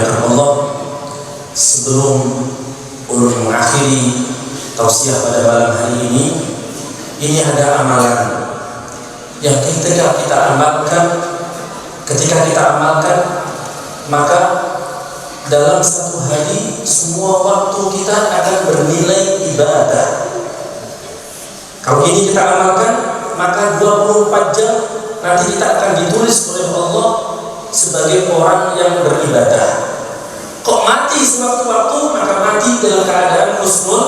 dimuliakan Allah, sebelum ulun mengakhiri tausiah pada malam hari ini ada amalan yang ketika kita amalkan, maka dalam satu hari semua waktu kita akan bernilai ibadah. Kalau ini kita amalkan, maka 24 jam nanti kita akan ditulis oleh Allah sebagai orang yang beribadah. Kok mati sewaktu-waktu, maka mati dalam keadaan husnul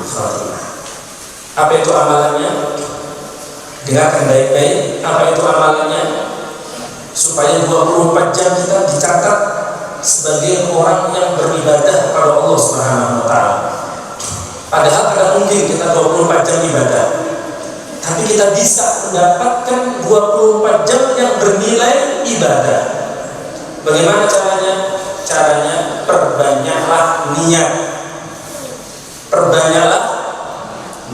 khatimah. Apa itu amalannya? Dengarkan baik-baik. Apa itu amalannya? Supaya 24 jam kita dicatat sebagai orang yang beribadah kepada Allah Subhanahu wa taala. Padahal tidak mungkin kita 24 jam ibadah, tapi kita bisa mendapatkan 24 jam yang bernilai ibadah. Bagaimana caranya? Caranya perbanyaklah niat. Perbanyaklah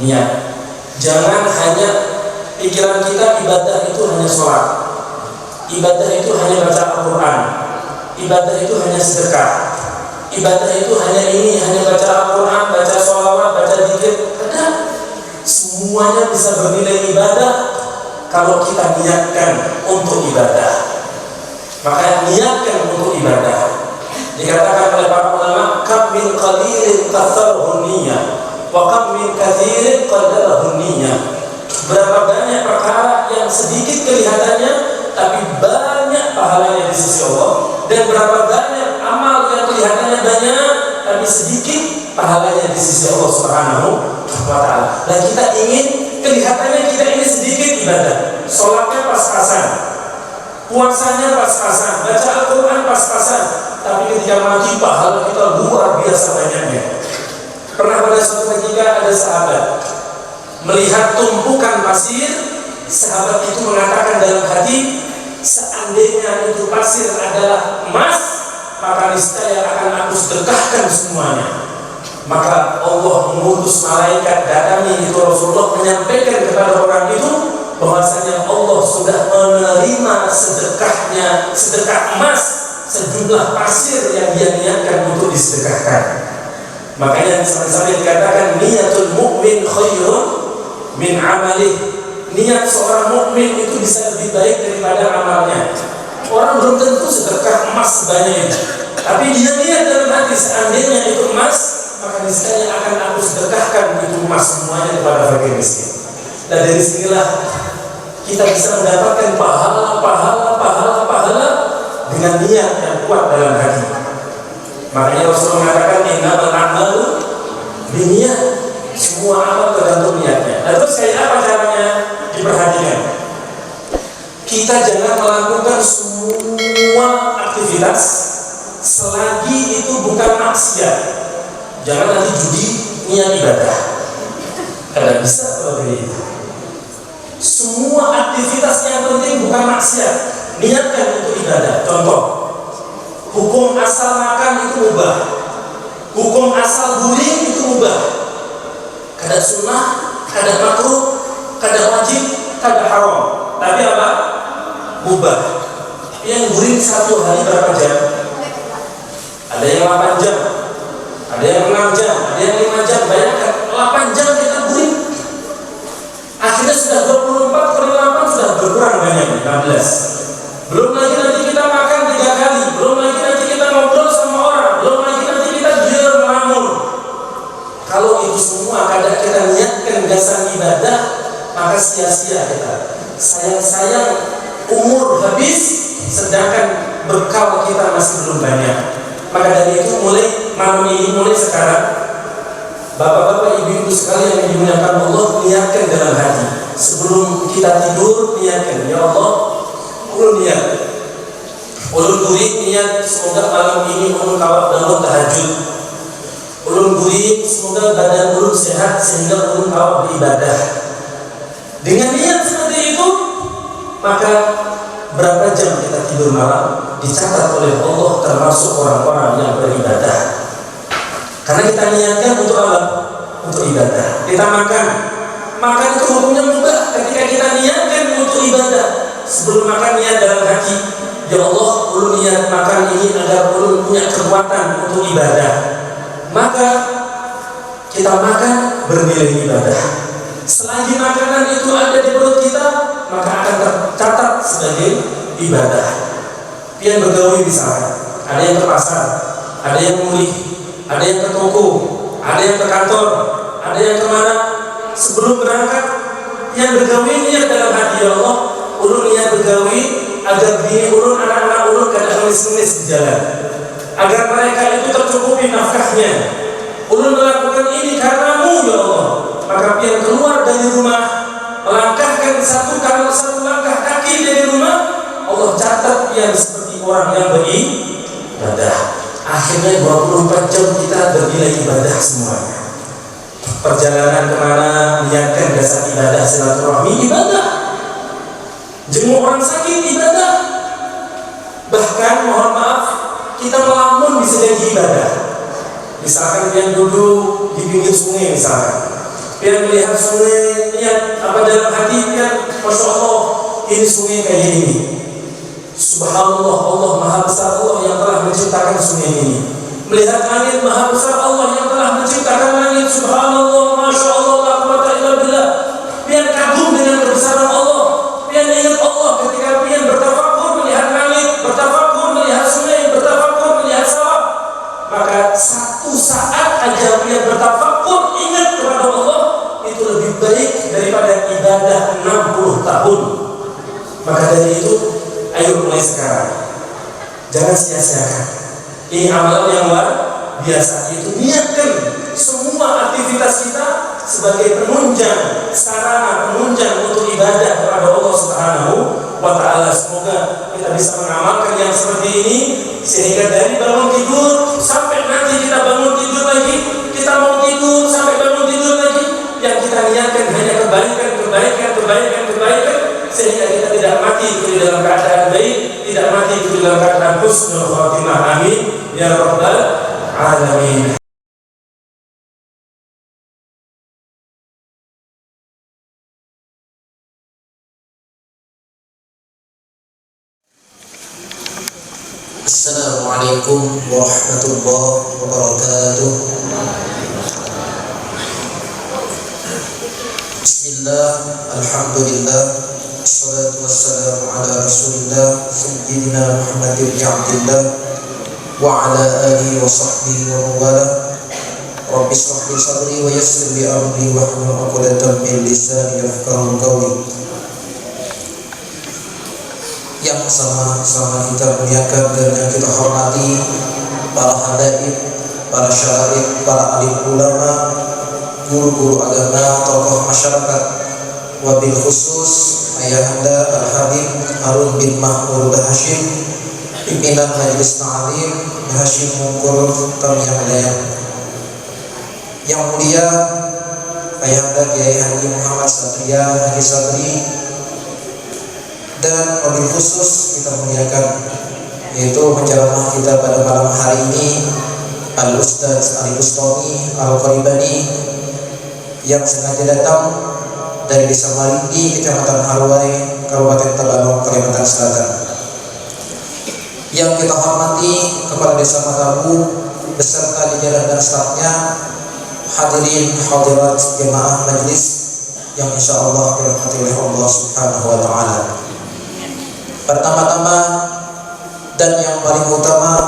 niat. Jangan hanya pikiran kita ibadah itu hanya sholat, ibadah itu hanya baca Al-Quran, ibadah itu hanya sedekah, ibadah itu hanya ini, hanya baca Al-Quran, baca sholawat, baca zikir. Ada, semuanya bisa bernilai ibadah kalau kita niatkan untuk ibadah. Maka niatkan untuk ibadah. Dikatakan oleh para ulama, kam min qalilin katharuhu niyyah wa kam min katsirin qaddaruhu niyyah. Berapa banyak perkara yang sedikit kelihatannya tapi banyak pahalanya di sisi Allah, dan berapa banyak amal yang kelihatannya banyak tapi sedikit pahalanya di sisi Allah Subhanahu wa taala. Dan kita ingin kelihatannya kita ini sedikit ibadah, sholatnya pas-pasan, puasanya pas-pasan, baca Al-Quran pas-pasan, tapi ketika mati pahala kita luar biasa banyaknya. Pernah pada suatu ketika ada sahabat melihat tumpukan pasir. Sahabat itu mengatakan dalam hati, seandainya itu pasir adalah emas, maka niscaya akan aku sedekahkan semuanya. Maka Allah mengutus malaikat datangi itu Rasulullah menyampaikan kepada orang itu bahwasanya Allah sudah menerima sedekahnya, sedekah emas sejumlah pasir yang dia niatkan untuk disedekahkan. Makanya sampai dikatakan niatul mukmin khairun min amalih. Niat seorang mukmin itu bisa lebih baik daripada amalnya. Orang belum tentu sedekah emas sebanyak itu, tapi dia niat dalam hati, seandainya itu emas, maka niscaya akan aku sedekahkan itu emas semuanya kepada fakir miskin. Dan dari sinilah kita bisa mendapatkan pahala dengan niat yang kuat dalam hati. Makanya Rasulullah mengatakan innamal a'malu binniyat. Semua amal tergantung niatnya. Dan terus kayak apa caranya? Diperhatikan. Kita jangan melakukan semua aktivitas selagi itu bukan maksiat. Jangan nanti judi niat ibadah. Karena bisa kalau begitu. Semua aktivitas yang penting bukan maksiat, niatkan untuk ibadah. Contoh, hukum asal makan itu mubah, hukum asal guring itu mubah. Kadang sunnah, kadang makruh, kadang wajib, kadang haram. Tapi apa? Mubah. Yang guring satu hari berapa jam? Ada yang 8 jam, ada yang 6 jam, ada yang 5 jam. Bayangkan 8 jam kita guring. Akhirnya sudah 24 kali 8 sudah berkurang banyak, 16. Belum lagi nanti kita makan 3 kali, belum lagi nanti kita ngobrol sama orang, belum lagi nanti kita gilir melamun. Kalau itu semua kadang kita niatkan dasar ibadah, maka sia-sia kita. Sayang-sayang umur habis, sedangkan bekal kita masih belum banyak. Maka dari itu mulai malam ini, mulai sekarang, bapak-bapak, ibu-ibu sekalian yang dimuliakan Allah, niatkan dalam hati. Sebelum kita tidur, niatkan, ya Allah, ulun niat, ulun guring niat, semoga malam ini ulun kawat bangun tahajud. Ulun guring, semoga badan ulun sehat sehingga ulun kawat beribadah. Dengan niat seperti itu, maka berapa jam kita tidur malam dicatat oleh Allah termasuk orang-orang yang beribadah. Karena kita niatkan untuk apa? Untuk ibadah. Kita makan itu hukumnya mubah ketika kita niatkan untuk ibadah. Sebelum makan niat dalam hati, ya Allah, ulun niat makan ini agar ulun punya kekuatan untuk ibadah, maka kita makan bernilai ibadah. Selagi makanan itu ada di perut kita, maka akan tercatat sebagai ibadah. Pian bergawi misalnya, ada yang ke pasar, ada yang mulih, ada yang ke toko, ada yang ke kantor, ada yang kemana. Sebelum berangkat, pian bergawi niat dalam hati, ya Allah, ulun niat bergawi agar bini ulun, anak-anak ulun kada ngemis-ngemis di jalan, agar mereka itu tercukupi nafkahnya. Ulun melakukan ini karenamu, ya Allah. Maka pian keluar dari rumah, melangkahkan satu langkah kaki dari rumah, Allah catat pian seperti orang yang beribadah. Akhirnya 24 jam kita bernilai ibadah semuanya. Perjalanan kemana, niatkan dasar ibadah, silaturahmi ibadah, jenguk orang sakit ibadah, bahkan mohon maaf, kita melamun bisa jadi ibadah. Misalkan pian duduk di pinggir sungai misalkan, pian melihat sungai, niat apa dalam hati pian, masya Allah, ini sungai kayak ini, subhanallah, Allah maha besar, Allah yang telah menciptakan sungai ini. Melihat langit, maha besar Allah yang telah menciptakan langit, subhanallah, masya Allah, la quwwata illa billah. Pian kagum dengan kebesaran Allah, pian ingat Allah ketika pian bertafakur melihat langit, bertafakur melihat sungai, bertafakur melihat sawah. Maka satu saat aja pian bertafakur ingat kepada Allah, itu lebih baik daripada ibadah 60 tahun. Maka dari itu, ayo mulai sekarang, jangan sia-siakan. Ini amalan yang luar biasa, itu niatkan semua aktivitas kita sebagai penunjang, sarana penunjang untuk ibadah kepada Allah Subhanahu wa Ta'ala. Semoga kita bisa mengamalkan yang seperti ini, sehingga dari bangun tidur sampai nanti kita bangun tidur lagi, kita mau tidur sampai bangun tidur lagi, yang kita niatkan hanya kebaikan, sehingga kita tidak mati di dalam keadaan baik, tidak mati di dalam keadaan husnul khatimah. Amin ya rabbal alamin. Assalamualaikum warahmatullahi wabarakatuh. Bismillah, alhamdulillah, assalatu wassalamu ala rasulillah sayyidina Muhammad ibn Abdillah wa ala alihi wa sahbihi wa mawala. Rabbi shrah li sadri wa yassir li amri wa hlul 'uqdatam min lisani yafqahu qawli. Yang sama-sama kita muliakan dan yang kita hormati para hadaib, para syarif, para alim ulama, guru-guru agama, tokoh masyarakat, wabil khusus ayahanda Al-Habib Harun bin Mahmud Hashim, pimpinan Majelis Ta'lim Hashim Mungkul Tamiyah. Yang mulia ayahanda Kiai Haji Muhammad Satria Haji Satri, dan wabil khusus kita muliakan, yaitu penceramah kita pada malam hari ini, Al-Ustaz Ali Bustami Al-Qaribani, yang sengaja datang dari Desa Marindi, Kecamatan Harwai, Kabupaten Tabalong, Kalimantan Selatan. Yang kita hormati Kepala Desa Matabu beserta jajaran dan stafnya, hadirin hadirat jemaah majelis yang insya Allah dirahmati oleh Allah Subhanahu wa Ta'ala. Pertama-tama dan yang paling utama,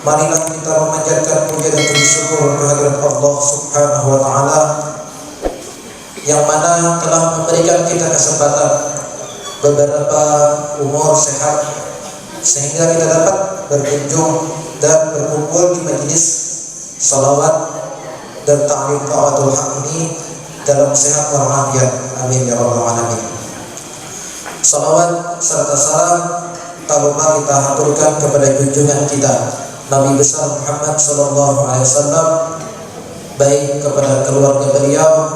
marilah kita memanjatkan puja dan puji syukur kehadirat Allah Subhanahu wa Ta'ala, yang mana telah memberikan kita kesempatan beberapa umur sehat, sehingga kita dapat berkunjung dan berkumpul di majelis salawat dan ta'lim ta'atul haq ini dalam sehat walafiat. Amin ya rabbal alamin. Salawat serta salam tak lupa kita haturkan kepada junjungan kita Nabi besar Muhammad sallallahu alaihi wasallam, baik kepada keluarga beliau,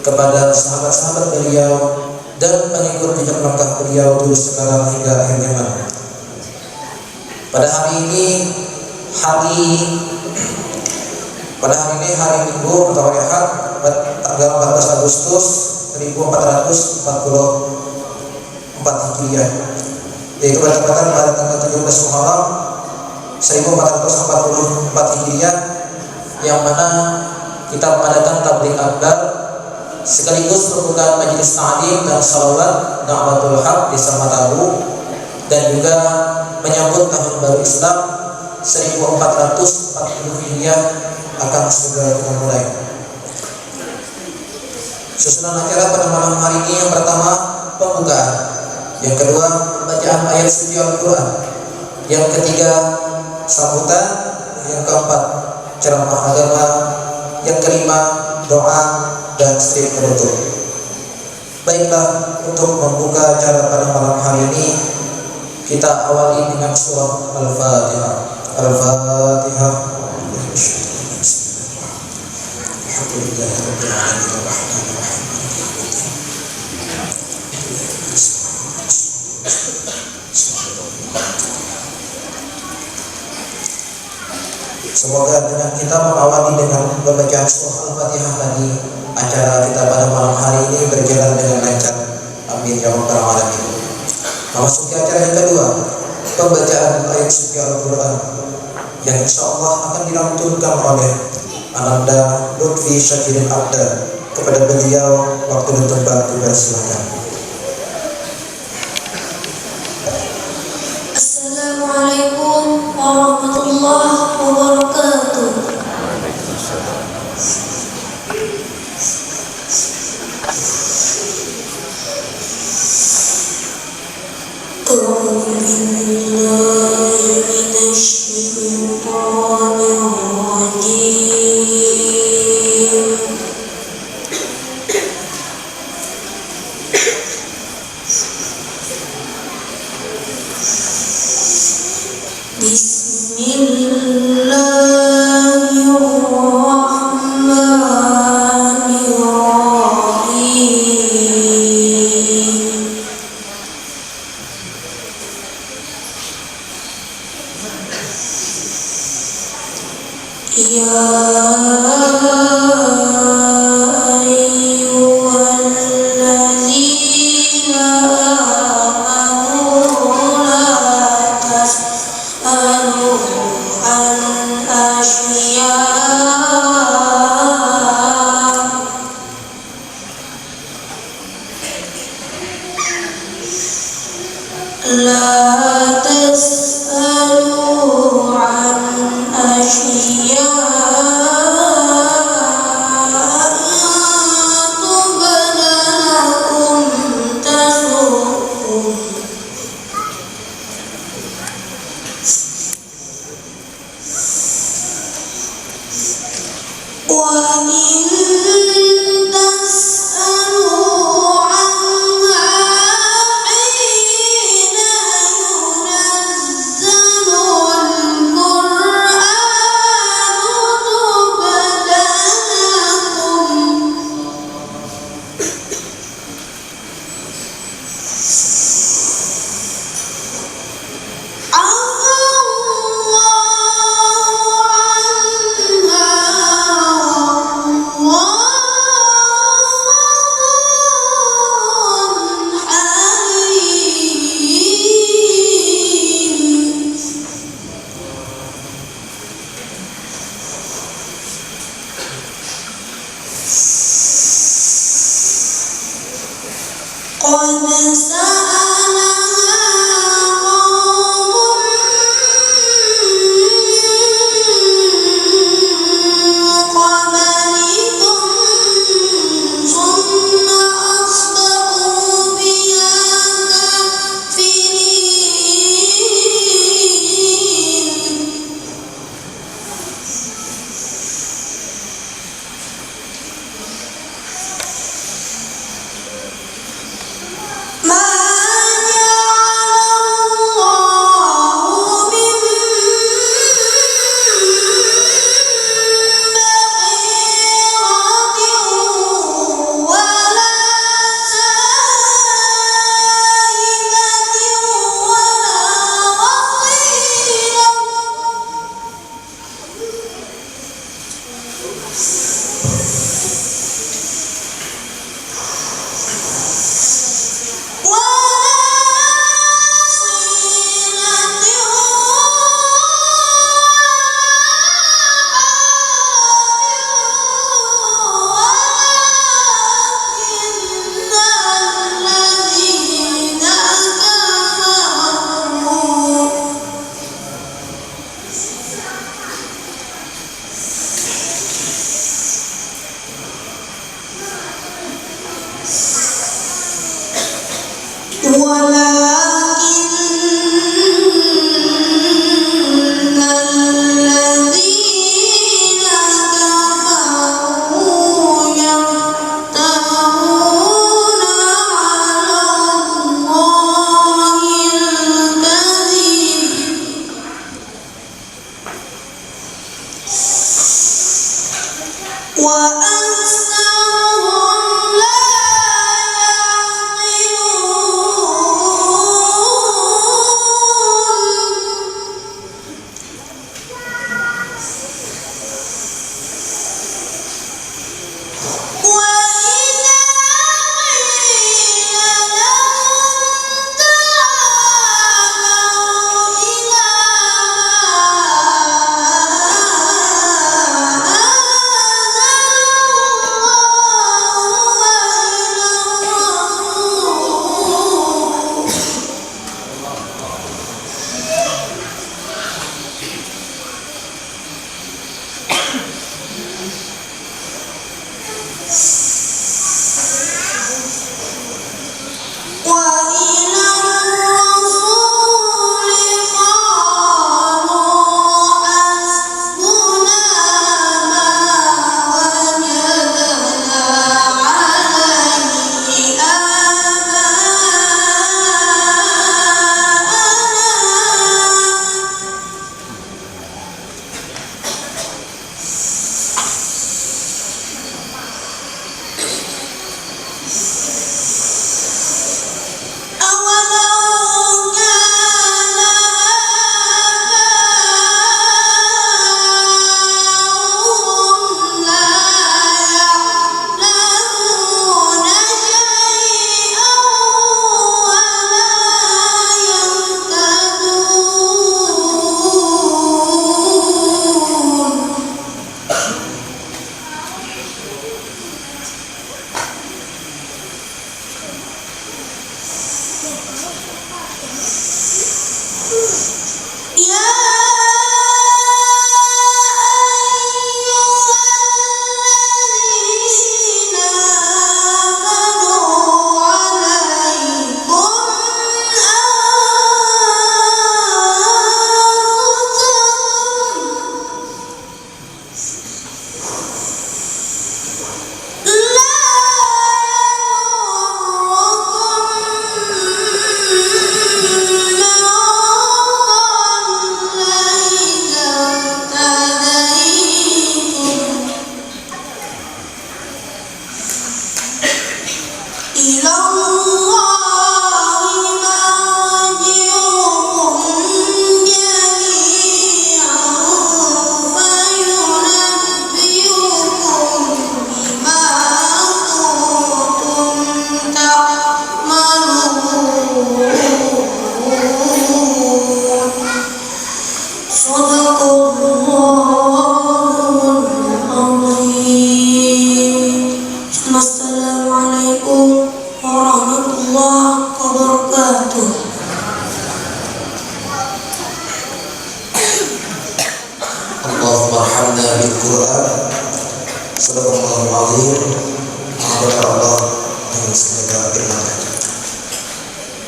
kepada sahabat-sahabat beliau, dan pengikut jejak langkah beliau dulu sekarang hingga akhir zaman. Pada hari ini hari Minggu atau Ahad, tanggal 14 Agustus 1444 Hijriah, yaitu bertepatan pada tanggal 17 Muharram 1444 Hijriah, yang mana kita mengadakan tabligh akbar sekaligus pembukaan majelis ta'lim dan salawat da'watul haq di Matabu, dan juga menyambut tahun baru Islam 1440 Hijriah akan segera kita mulai. Susunan acara pada malam hari ini: yang pertama pembukaan, yang kedua bacaan ayat suci Al-Quran, yang ketiga sambutan, yang keempat ceramah agama, yang kelima doa, dan strip penutup. Baiklah, untuk membuka acara pada malam hari ini kita awali dengan surah Al-Fatihah. Al-Fatihah. Semoga dengan kita mengawali dengan pembacaan surah Al-Fatihah tadi, acara kita pada malam hari ini berjalan dengan lancar. Amin ya rabbal alamin. Memasuki acara yang kedua, pembacaan ayat suci Al-Quran, yang insyaallah akan dilantunkan oleh Ananda Lutfi Syakirin Abda. Kepada beliau waktu ditebak dipersilakan. Assalamualaikum warahmatullahi wabarakatuh.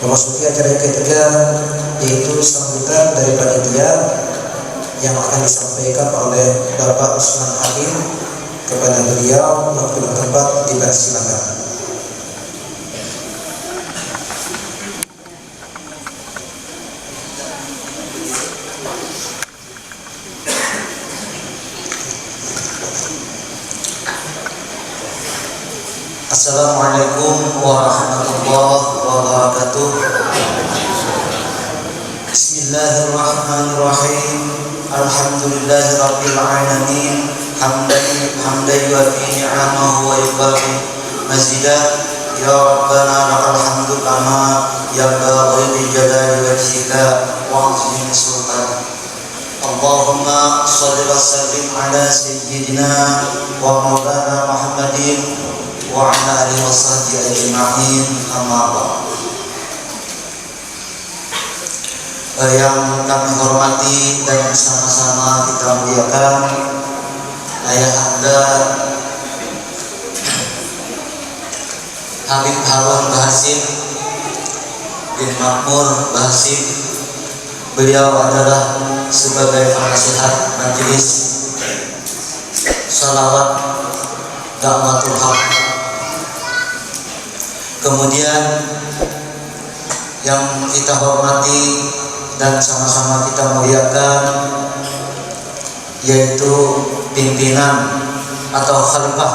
Memasuki acara yang ketiga, yaitu sambutan dari panitia yang akan disampaikan oleh Bapak Usman Hakim. Kepada beliau, waktu dan tempat dipersilakan. Assalamualaikum warahmatullahi wabarakatuh. Bismillahirrahmanirrahim. Alhamdulillahirabbil alamin. Hamdan yuwafi ni'amahu wa yukafi mazidah. Ya Rabbana lakal hamdu kama yanbaghi li jalali wajhika wa 'azimi sultanik. Allahumma shalli wa sallim ala sayyidina wa maulana Muhammadin wa ala alihi wa sahbihi ajma'in, amma ba'd. Yang kami hormati dan sama-sama kita muliakan Ayah Anda Habib Harun Bahasim bin Makmur Basim. Beliau adalah sebagai penasihat majelis salawat Da'watul Haq. Kemudian yang kita hormati dan sama-sama kita muliakan yaitu pimpinan atau khalifah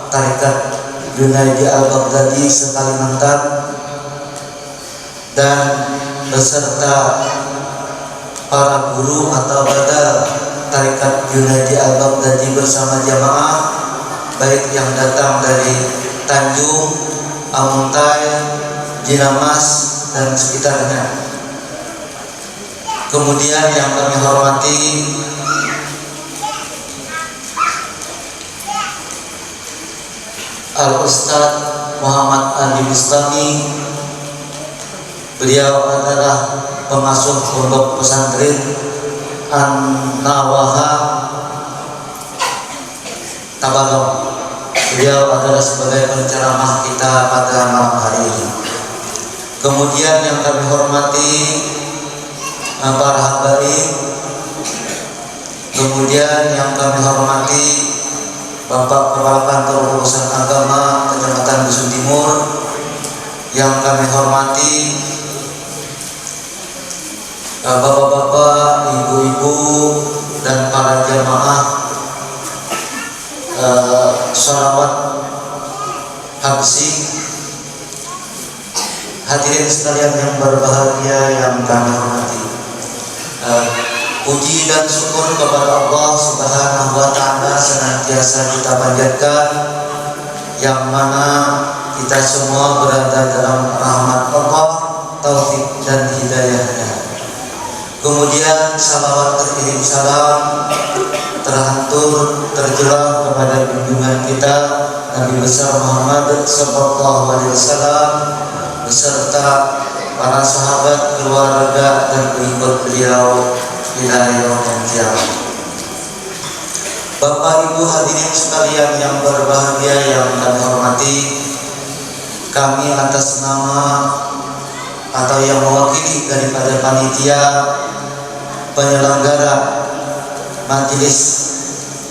tarekat Junaidi Al-Baghdadi se-Kalimantan dan beserta para guru atau badal tarekat Junaidi Al-Baghdadi bersama jamaah, baik yang datang dari Tanjung, Amuntai, Jinamas dan sekitarnya. Kemudian yang kami hormati Al-Ustaz Muhammad Ali Bustami. Beliau adalah pengasuh pondok pesantren An-Nawaha Tabalong. Beliau adalah sebagai penceramah kita pada malam hari ini. Kemudian yang kami hormati para habaib. Kemudian yang kami hormati Bapak Kepala Kantor Urusan Agama Kecamatan Dusun Timur. Yang kami hormati bapak-bapak, ibu-ibu dan para jamaah sholawat habsi. Hadirin sekalian yang berbahagia yang kami hormati, puji dan syukur kepada Allah Subhanahu wa Ta'ala senantiasa kita panjatkan, yang mana kita semua berada dalam rahmat Allah, taufik dan hidayahnya. Kemudian salawat terkirim salam terhantur terjelang kepada junjungan kita Nabi besar Muhammad sallallahu alaihi wasallam beserta para sahabat, keluarga dan pengikut beliau ila yaumil qiyamah. Bapak Ibu hadirin sekalian yang berbahagia yang kami hormati, kami atas nama atau yang mewakili daripada panitia penyelenggara majelis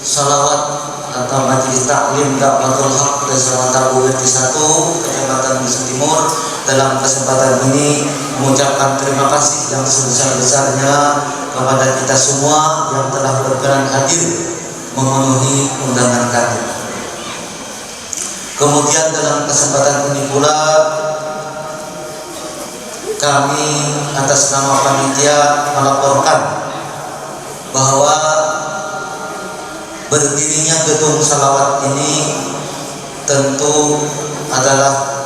salawat atau majelis taklim Da'watul Haq Desa Tabu RT 1 Kecamatan Dusun Timur, dalam kesempatan ini mengucapkan terima kasih yang sebesar-besarnya kepada kita semua yang telah berkenan hadir memenuhi undangan kami. Kemudian dalam kesempatan ini pula kami atas nama panitia melaporkan bahwa berdirinya gedung salawat ini tentu adalah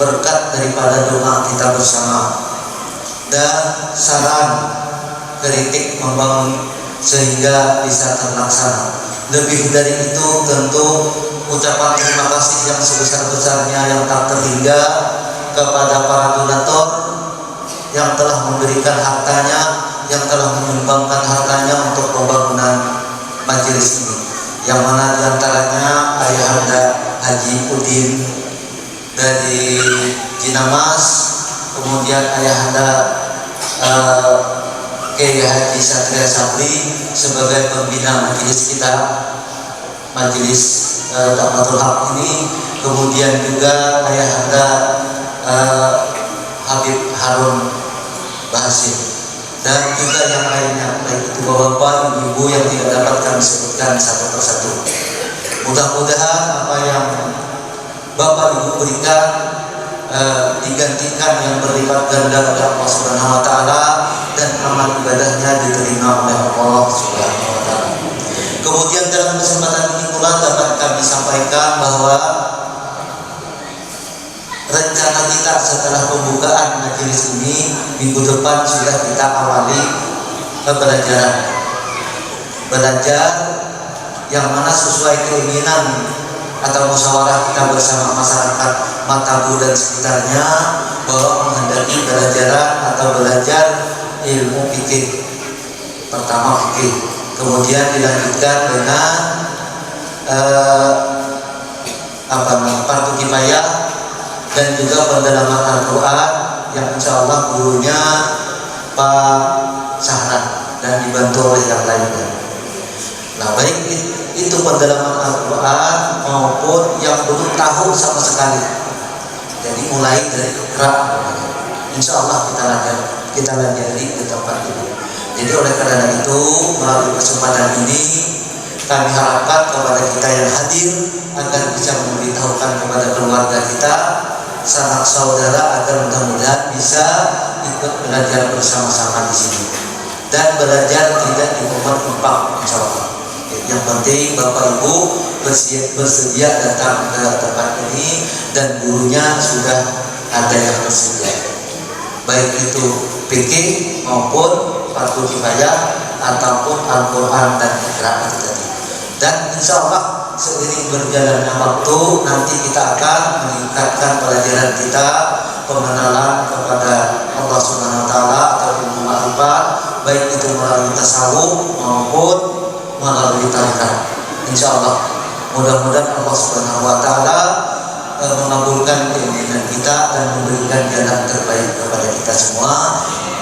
berkat daripada doa kita bersama dan saran kritik membangun sehingga bisa terlaksana. Lebih dari itu tentu ucapan terima kasih yang sebesar-besarnya yang tak terhingga kepada para donatur yang telah memberikan hartanya, yang telah menyumbangkan hartanya untuk pembangunan majelis ini, yang mana diantaranya Ayahanda Haji Udin dari Jinamas, kemudian Ayahanda Kiai Haji Satria Sabri sebagai pembina majelis kita, majelis Da'watul Haq ini, kemudian juga Ayahanda Habib Harun Basim dan juga yang lainnya, baik itu bapak, ibu-ibu yang tidak dapat kami sebutkan satu persatu. Mudah-mudahan apa yang bapak ibu berikan digantikan yang berlipat ganda oleh Allah Subhanahu wa Ta'ala dan amal ibadahnya diterima oleh Allah Subhanahu wa Ta'ala. Kemudian dalam kesempatan ini pula dapat kami sampaikan bahwa rencana kita setelah pembukaan majelis ini minggu depan sudah kita awali belajar yang mana sesuai keinginan atau musyawarah kita bersama masyarakat Matabu dan sekitarnya, bahwa menghendaki belajar ilmu fikih. Pertama fikih, kemudian dilanjutkan dengan fardu kifayah dan juga pendalaman Al-Quran yang insya Allah gurunya Pak Sahran dan dibantu oleh yang lainnya. Nah, baik itu pendalaman Al-Quran maupun yang belum tahu sama sekali. Jadi mulai dari gerak, insya Allah kita lanjut di tempat ini. Jadi oleh karena itu melalui kesempatan ini kami harapkan kepada kita yang hadir agar bisa memberitahukan kepada keluarga kita, sanak saudara, agar mudah-mudahan bisa ikut belajar bersama-sama di sini dan belajar tidak di tempat insya Allah. Yang penting Bapak Ibu bersedia datang ke tempat ini dan gurunya sudah ada yang bersedia, baik itu PK maupun Fardu Kifayah ataupun Al-Quran dan Iqra itu tadi. Dan insya Allah seiring berjalannya waktu nanti kita akan meningkatkan pelajaran kita, pengenalan kepada Allah Subhanahu Wa Taala atau ilmu ma'rifat, baik itu melalui tasawuf maupun melalui tarikat. Insya Allah mudah-mudahan Allah Subhanahu Wa Taala mengabulkan keinginan kita dan memberikan jalan terbaik kepada kita semua.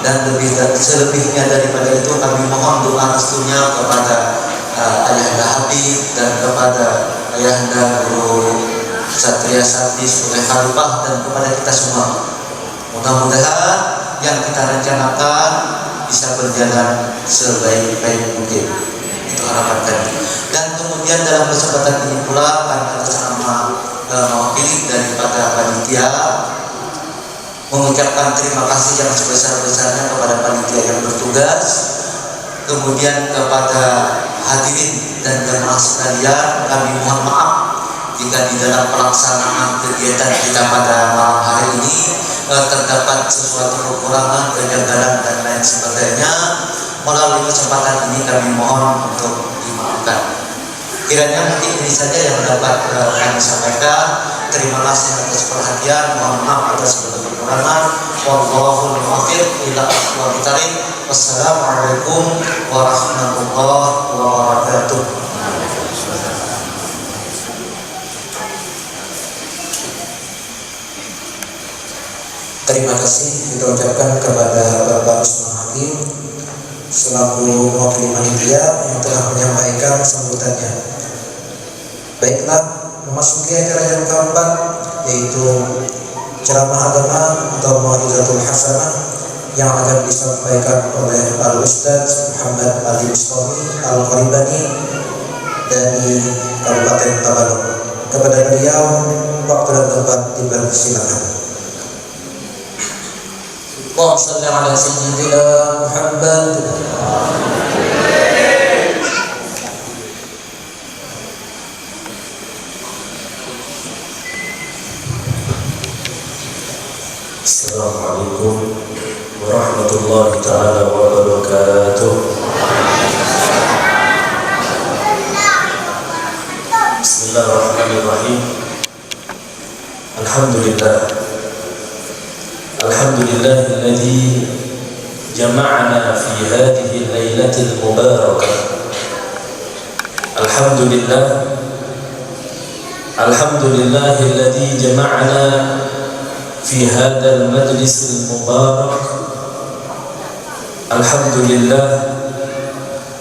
Dan selebihnya daripada itu kami mohon doa restunya kepada Ayahanda Habib dan kepada Ayahanda Guru Satria Sakti sebagai Khalifah dan kepada kita semua. Mudah-mudahan yang kita rencanakan bisa berjalan sebaik-baik mungkin. Itu harapan kami. Dan kemudian dalam kesempatan ini pula kami atas nama mewakili daripada panitia mengucapkan terima kasih yang sebesar-besarnya kepada panitia yang bertugas, kemudian kepada hadirin dan jamaah sekalian. Kami mohon maaf jika di dalam pelaksanaan kegiatan kita pada malam hari ini terdapat sesuatu kekurangan, kejanggalan dan lain sebagainya. Melalui kesempatan ini kami mohon untuk dimaafkan. Kiranya mungkin ini saja yang dapat kami sampaikan. Terima kasih atas perhatian, mohon maaf atas segala kekurangan. Wallahul muwaffiq ila aqwamit thoriq. Wassalamualaikum warahmatullahi wabarakatuh. Terima kasih kita ucapkan kepada Bapak Usman Hakim selaku mewakili panitia yang telah menyampaikan sambutannya. Baiklah, memasuki acara yang keempat, yaitu ceramah agama atau mau'izatul hasanah yang akan disampaikan oleh Al-Ustaz Muhammad Ali Bustami Al-Qaribani dari Kabupaten Tabalong. Kepada beliau waktu dan tempat dipersilakan. Allahumma shalli ala sayyidina Muhammad. Assalamualaikum warahmatullahi ta'ala wabarakatuh. Bismillahirrahmanirrahim. Alhamdulillahilladzi jama'ana fi hadhihi al-lailatil mubarakah. Alhamdulillahilladzi jama'ana في هذا المجلس المبارك.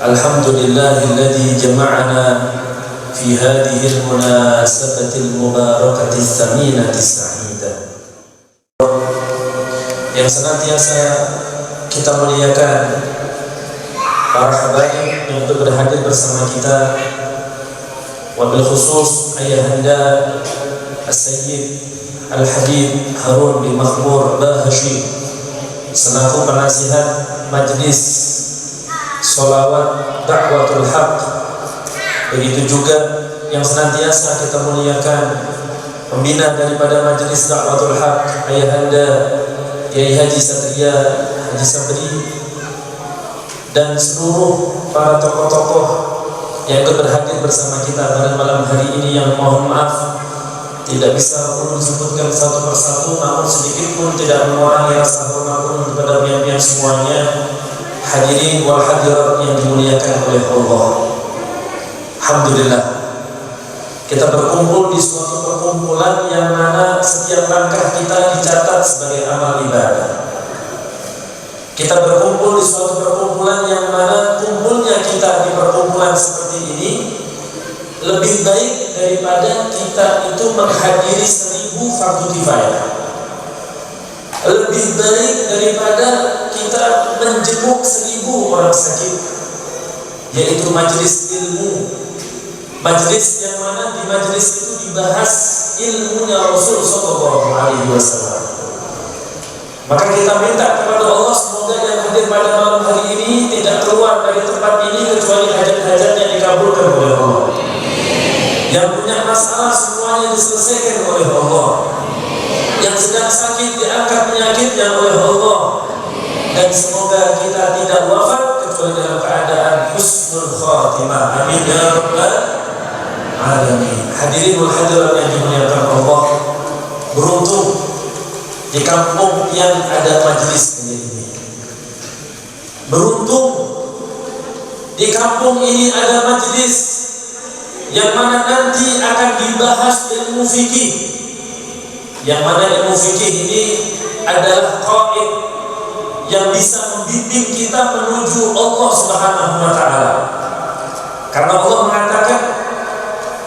الحمد لله الذي جمعنا في هذه المناسبة المباركة الثمينة السعيدة. Yang senantiasa kita muliakan para habaib yang untuk berhadir bersama kita, wabil khusus Ayahanda As-Sayyid Al-Habib Harun bin Makhmur Bahashim selaku penasihat Majlis Sholawat Da'watul Haq. Begitu juga yang senantiasa kita muliakan pembina daripada Majlis Da'watul Haq, Ayahanda Kiai Haji Satria Haji Sabri, dan seluruh para tokoh-tokoh yang ikut berhadir bersama kita pada malam hari ini, yang mohon maaf tidak bisa pun disebutkan satu persatu, namun sedikit pun tidak mengurangi rasa hormat pun kepada pihak-pihak semuanya. Hadirin wal hadirat yang dimuliakan oleh Allah. Alhamdulillah, kita berkumpul di suatu perkumpulan yang mana setiap langkah kita dicatat sebagai amal ibadah. Kita berkumpul di suatu perkumpulan yang mana kumpulnya kita di perkumpulan seperti ini lebih baik daripada kita itu menghadiri 1000 fardu kifayah. Lebih baik daripada kita menjenguk 1000 orang sakit, yaitu majelis ilmu. Majelis yang mana di majelis itu dibahas ilmunya Rasul Sallallahu Alaihi Wasallam. Maka kita minta kepada Allah semoga yang hadir pada malam hari ini tidak keluar dari tempat ini kecuali hajat-hajatnya dikabulkan oleh Allah. Yang punya masalah semuanya diselesaikan oleh Allah. Yang sedang sakit diangkat penyakitnya oleh Allah. Dan semoga kita tidak wafat kecuali dalam keadaan husnul khatimah. Amin ya rabbal alamin. Hadirin wal hadirat yang dimuliakan Allah, beruntung di kampung yang ada majelis ini. Beruntung di kampung ini ada majelis yang mana nanti akan dibahas ilmu fikih. Yang mana ilmu fikih ini adalah qaid yang bisa membimbing kita menuju Allah Subhanahu wa taala. Karena Allah mengatakan,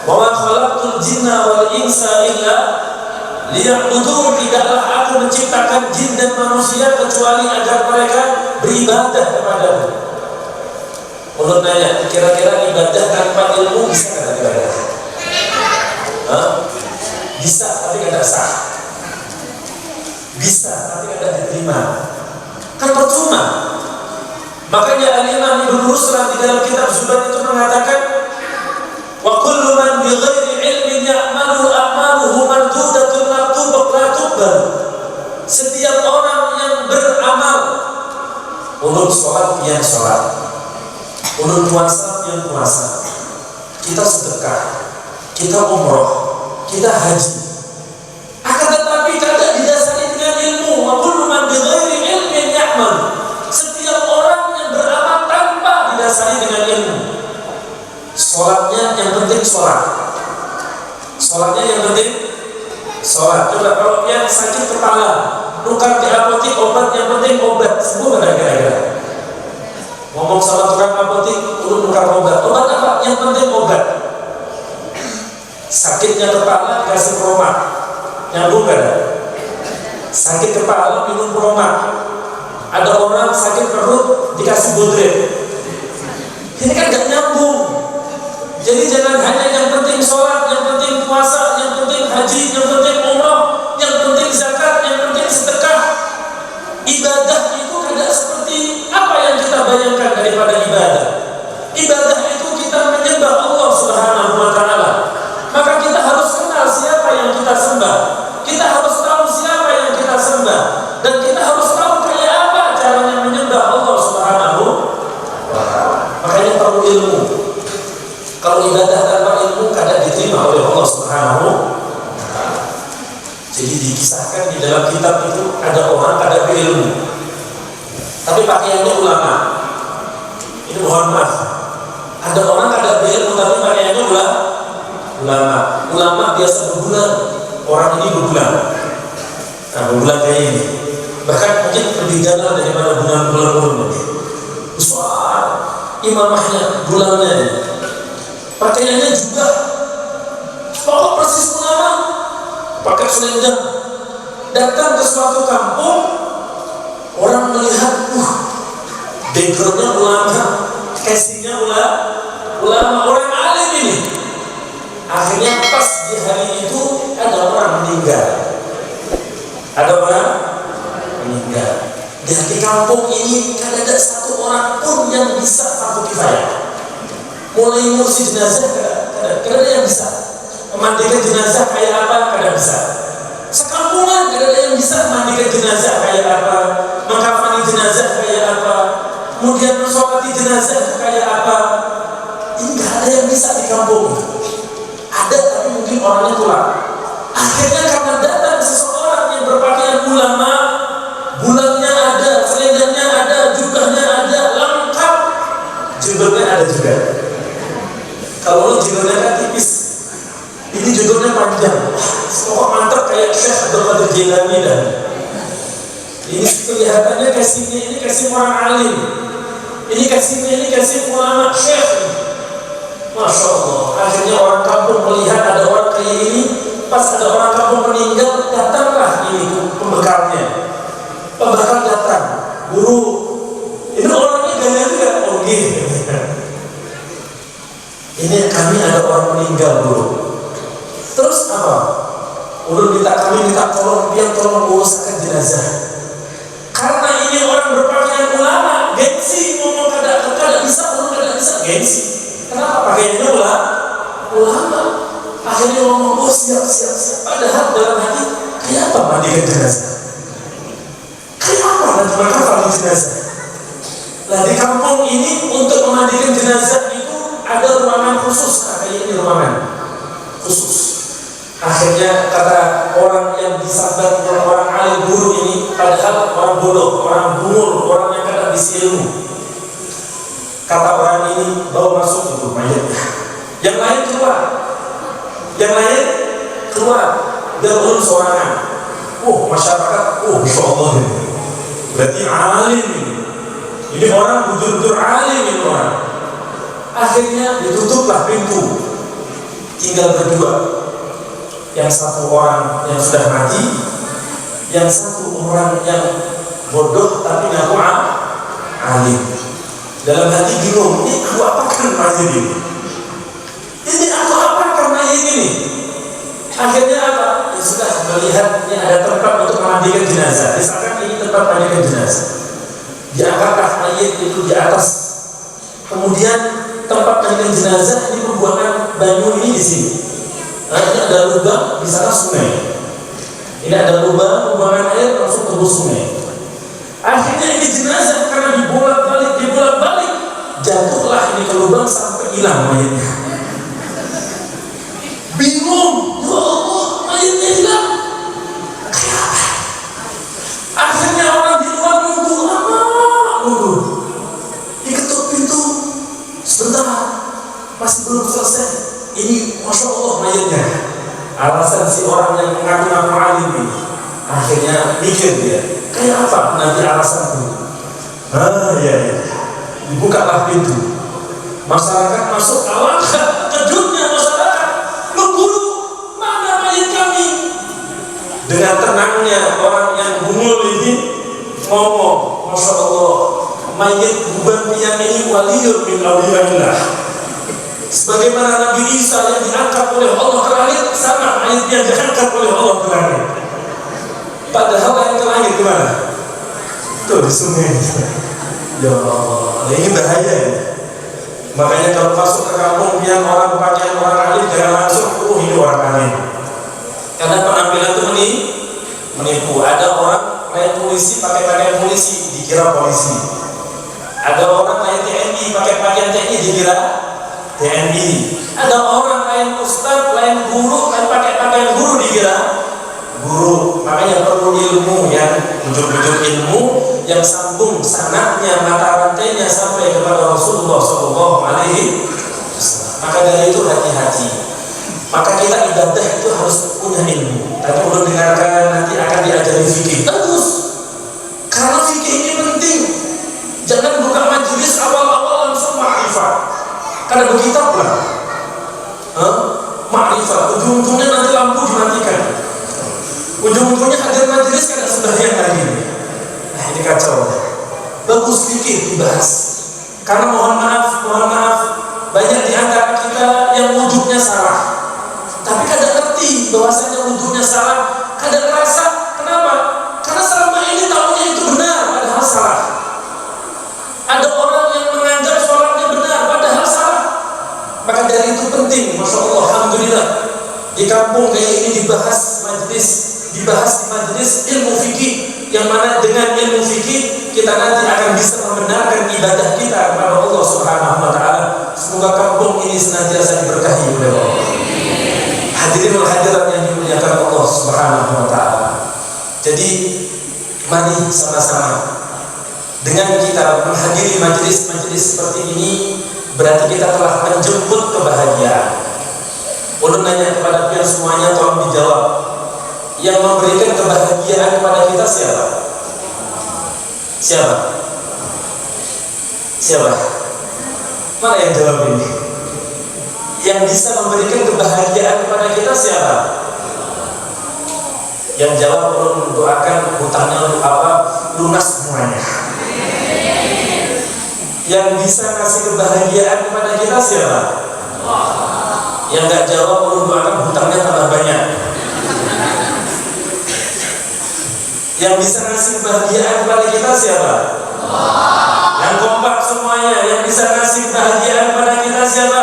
"Wa ma khalaqtul jinna wal insa illa liya'budun." Tidaklah aku menciptakan jin dan manusia kecuali agar mereka beribadah kepadaku. Ulun nanya, kira-kira ibadah tanpa ilmu bisa nggak ibadah? Bisa, tapi tidak sah. Bisa, tapi tidak diterima. Kan percuma. Makanya Al-Imam Ibnu Ruslan di dalam kitab Zubat itu mengatakan, wa kullu man bi ghairi ilmin ya'malu a'maluhu mardudatun la tuqbal. Setiap orang yang beramal, ulun sholat yang sholat, ulun puasa yang puasa, kita sedekah, kita umroh, kita haji, akan tetapi tidak didasari dengan ilmu. Wa kullu man bi ghairi ilmin ya'mal. Setiap orang yang beramal tanpa didasari dengan ilmu. Sholatnya yang penting sholat. Sholatnya yang penting sholat. Coba kalau yang sakit kepala, nukar di apotik obat, yang penting obat. Semua kira-kira. Ngomong sama tukang apotik, lu nukar obat. Obat apa? Yang penting obat. Sakitnya kepala dikasih promak, nyambung gak? Sakit kepala minum promak. Ada orang sakit perut dikasih bodret. Ini kan gak nyambung. Jadi jangan hanya yang penting sholat, yang penting puasa, yang penting haji, yang penting umrah, yang penting zakat, yang penting sedekah. Ibadah itu tidak seperti apa yang kita bayangkan daripada ibadah. Ibadah itu kita menyembah Allah Subhanahu wa taala. Maka kita harus kenal siapa yang kita sembah. Kita harus tahu siapa yang kita sembah. Dan kita harus tahu kayak apa caranya menyembah Allah Subhanahu wa taala. Makanya perlu ilmu. Kalau ibadah tanpa ilmu kadang diterima oleh Allah Subhanahu wa taala. Jadi dikisahkan di dalam kitab itu ada orang ada berilmu, tapi pakaiannya ulama. Ini mohon maaf. Ada orang ada berilmu tapi pakaiannya ulama. Ulama biasa berbulan, orang ini berbulan. Nah, berbulan kayak ini. Bahkan mungkin lebih gagal daripada bulan-bulan ini. Besar imamahnya, bulannya. Pakaiannya juga pokok persis ulama, pakai selendang. Datang ke suatu kampung, orang melihat, backgroundnya ulama, casingnya ulama, orang alim ini. Akhirnya pas di hari itu ada orang meninggal. Ada orang meninggal. Dan di kampung ini kan ada satu orang pun yang bisa fardu kifayah. Mulai ngurusi jenazah kadang ada yang bisa, memandikan jenazah kayak apa kadang bisa. Sekampungan kadang ada yang bisa memandikan jenazah kayak apa, mengkafani jenazah kayak apa, kemudian mensolati jenazah kayak apa. Ini nggak ada yang bisa di kampung. Ada tapi mungkin orangnya tua. Akhirnya karena datang seseorang yang berpakaian ulama, bulannya ada, selendangnya ada, jubahnya ada, lengkap, jubahnya ada juga. Kalau lu jilbabnya kan tipis, ini Ini judulnya panjang. Wah, mantap kayak Syekh Abdul Qadir Jailani dan ini kelihatannya kasihnya ini kasih orang alim. Ini kasihnya ini kasih ulama Syekh. Masya Allah. Akhirnya orang kampung melihat ada orang kayak ini. Pas ada orang kampung meninggal, datanglah ini pembekalnya. Pembekal datang. Guru, ini orangnya gaya juga. Oh gitu. Ini kami ada orang meninggal guru. Terus apa? Kami minta tolong, dia tolong uruskan jenazah. Karena ini orang berpakaian ulama, gengsi ngomong kada bisa, ngomong kada bisa, gengsi. Kenapa pakaiannya ulama? Akhirnya ngomong, oh siap. Padahal dalam hati, kayak apa mandikan jenazah? Kayak apa nanti mereka mandi jenazah? Nah di kampung ini untuk memandikan jenazah itu ada ruangan khusus, kayak ini ruangan khusus. Akhirnya kata orang yang disambat oleh orang alim guru ini, padahal orang bodoh, orang bungul, orang yang kada bisa ilmu. Kata orang ini, bawa masuk itu mayatnya. Yang lain keluar. Dia belum sorangan. Masyarakat, Masya Allah ini. Berarti alim ini. Ini orang bujur-bujur alim ini orang. Akhirnya ditutuplah pintu. Tinggal berdua. Yang satu orang yang sudah mati, yang satu orang yang bodoh tapi ngaku alim. Dalam hati bingung, ini aku apakan mayat ini? Ini aku apakan mayat ini? Akhirnya apa? Ya sudah melihat ini ada tempat untuk memandikan jenazah. Misalkan ini tempat memandikan jenazah. Diangkatlah mayat itu di atas. Kemudian tempat memandikan jenazah ini pembuangan banyu ini di sini. Nah, ini ada lubang, di sana sungai. Ini ada lubang, pembuangan air langsung tembus sungai. Akhirnya ini jenazah karena dibolak-balik, jatuhlah ini ke lubang sampai hilang mayatnya. Bingung, ya Allah, mayatnya hilang. Akhirnya orang di luar nunggu lama, diketuk pintu, sebentar, masih belum selesai. Ini Masya Allah mayatnya. Alasan si orang yang mengaku-ngaku alim ini. Akhirnya mikir dia, kayak apa nanti alasanku? Iya. Dibukalah pintu. Masyarakat masuk, alangkah kejutnya masyarakat. Loh guru, mana mayat kami? Dengan tenangnya orang yang bungul ini ngomong, Masya Allah, mayat Buban Piang ini waliyun min awliyaillah. Sebagaimana Nabi Isa yang diangkat oleh Allah ke langit, sama mayatnya diangkat oleh Allah ke langit. Padahal yang ke langit gimana? Tuh di sungai. Ya Allah, ini bahaya ya. Makanya kalau masuk ke kampung yang orang pakaian orang alim, jangan langsung, ini orang alim. Karena penampilan itu menipu. Ada orang kayak polisi pakai pakaian polisi, dikira polisi. Ada orang kayak TNI pakai pakaian TNI, dikira TNI. Ada orang lain ustaz, lain guru, lain pakai pakaian guru, dikira guru. Makanya perlu ilmu yang ujuk-ujuk ilmu yang sambung sanadnya, mata rantainya sampai kepada Rasulullah SAW. Maka dari itu hati-hati. Maka kita ibadah itu harus punya ilmu. Tadi udah dengarkan nanti akan diajari fikih. Bagus. Karena fikih ini penting. Jangan buka majelis awal-awal langsung ma'rifat. Karena begitu lah. Ma'rifat. Ujung-ujungnya nanti lampu dimatikan. Ujung-ujungnya hadir majelis kada sembahyang lagi. Nah ini kacau. Bagus fikih dibahas. Karena mohon maaf, banyak di antara kita yang wujudnya salah. Tapi kadang ngerti bahwasanya wujudnya salah, kadang ngerasa. Kenapa? Karena selama ini tahunya itu benar, padahal salah. Ada orang yang menganggap sholatnya benar, padahal salah. Maka dari itu penting, Masya Allah, Alhamdulillah, di kampung kayak ini dibahas di majelis ilmu fikih, yang mana dengan ilmu fikih kita nanti akan bisa membenarkan ibadah kita kepada Allah Subhanahu wa Ta'ala. Semoga kampung ini senantiasa diberkahi oleh Allah. Hadirin wal hadirat yang dimuliakan Allah Subhanahu wa Ta'ala. Jadi mari sama-sama dengan kita menghadiri majelis-majelis seperti ini, berarti kita telah menjemput kebahagiaan. Ulun nanya kepada pertanyaan semuanya tolong dijawab. Yang memberikan kebahagiaan kepada kita siapa? Siapa? Siapa? Mana yang jawab ini? Yang bisa memberikan kebahagiaan kepada kita siapa? Yang jawab perlu mendoakan hutangnya untuk apa? Lunas semuanya. Yang bisa kasih kebahagiaan kepada kita siapa? Yang nggak jawab perlu mendoakan hutangnya tambah banyak. Yang bisa kasih kebahagiaan kepada kita siapa? Yang kompak semuanya. Yang bisa kasih kebahagiaan kepada kita siapa?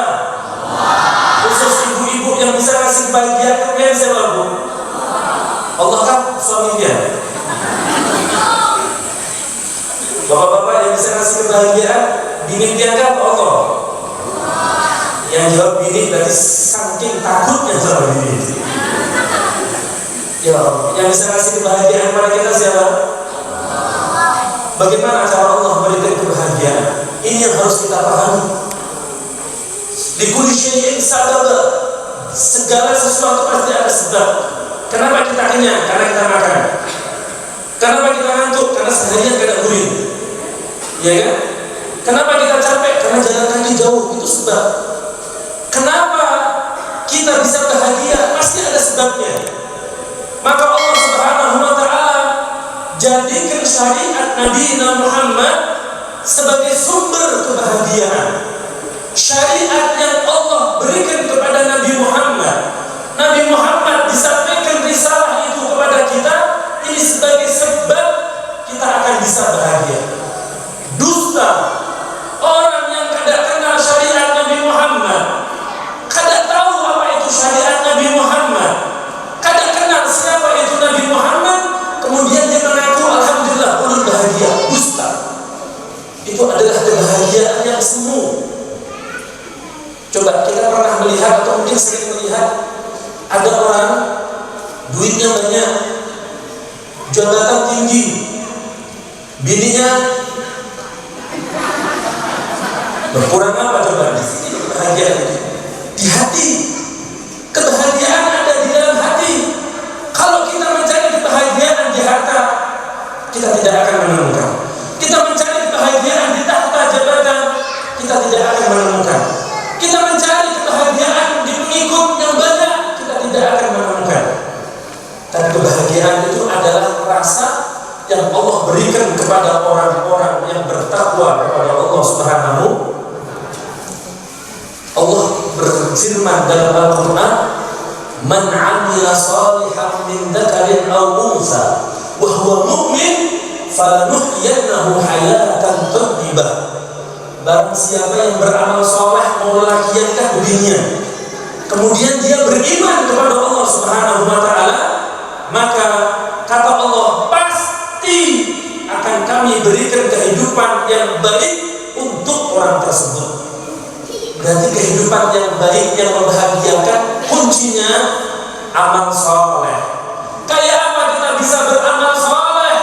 Khusus ibu-ibu yang bisa kasih kebahagiaan kepada kita siapa, Bu? Allah kan suaminya. Bapak-bapak yang bisa kasih kebahagiaan bini dia kan Allah. Yang jawab bini berarti saking takutnya sama bini. Ya, yang bisa kasih kebahagiaan kepada kita siapa? Bagaimana cara Allah memberikan kebahagiaan? Ini yang harus kita pahami. Likulli syai'in sabab. Segala sesuatu pasti ada sebab. Kenapa kita kenyang? Karena kita makan. Kenapa kita ngantuk? Karena seharian gak ada urin. Ya kan? Kenapa kita capek? Karena jalan kaki jauh. Itu sebab. Kenapa kita bisa bahagia? Pasti ada sebabnya. Maka Allah Subhanahu wa ta'ala jadikan syariat Nabi Muhammad sebagai sumber kebahagiaan. Syariat yang Allah berikan kepada Nabi Muhammad. Nabi Muhammad disampaikan risalah itu kepada kita. Ini sebagai sebab kita akan bisa bahagia. Dusta, orang yang tidak kenal syariat Nabi Muhammad, tidak tahu apa itu syariat Nabi Muhammad, tidak kenal siapa itu Nabi Muhammad, kemudian dia mengaku alhamdulillah ulul bahagia. Dusta. Itu adalah kebahagiaan yang semu. Coba kita pernah melihat atau mungkin sering melihat ada orang duitnya banyak, jabatan tinggi, bininya berkurang apa coba? Di sini kebahagiaan itu di hati. Kebahagiaan ada di dalam hati. Kalau kita mencari kebahagiaan di harta, kita tidak akan menemukan. Kita mencari kebahagiaan di tahta jabatan, kita tidak akan menemukan. Kita mencari kebahagiaan di pengikut yang banyak, kita tidak akan menemukan. Dan kebahagiaan itu adalah rasa yang Allah berikan kepada orang-orang yang bertakwa kepada Allah Subhanahu. Allah berfirman dalam Al-Quran, "Man 'amila shalihan min dzakarin aw untha wa huwa mu'min falanuhyiyannahu hayatan thayyibah." Barang siapa yang beramal saleh, mau laki ataukah bininya, kemudian dia beriman kepada Allah Subhanahu wa ta'ala, maka kata Allah, pasti akan kami berikan kehidupan yang baik untuk orang tersebut. Berarti kehidupan yang baik yang membahagiakan kuncinya amal saleh. Kayak apa kita bisa beramal saleh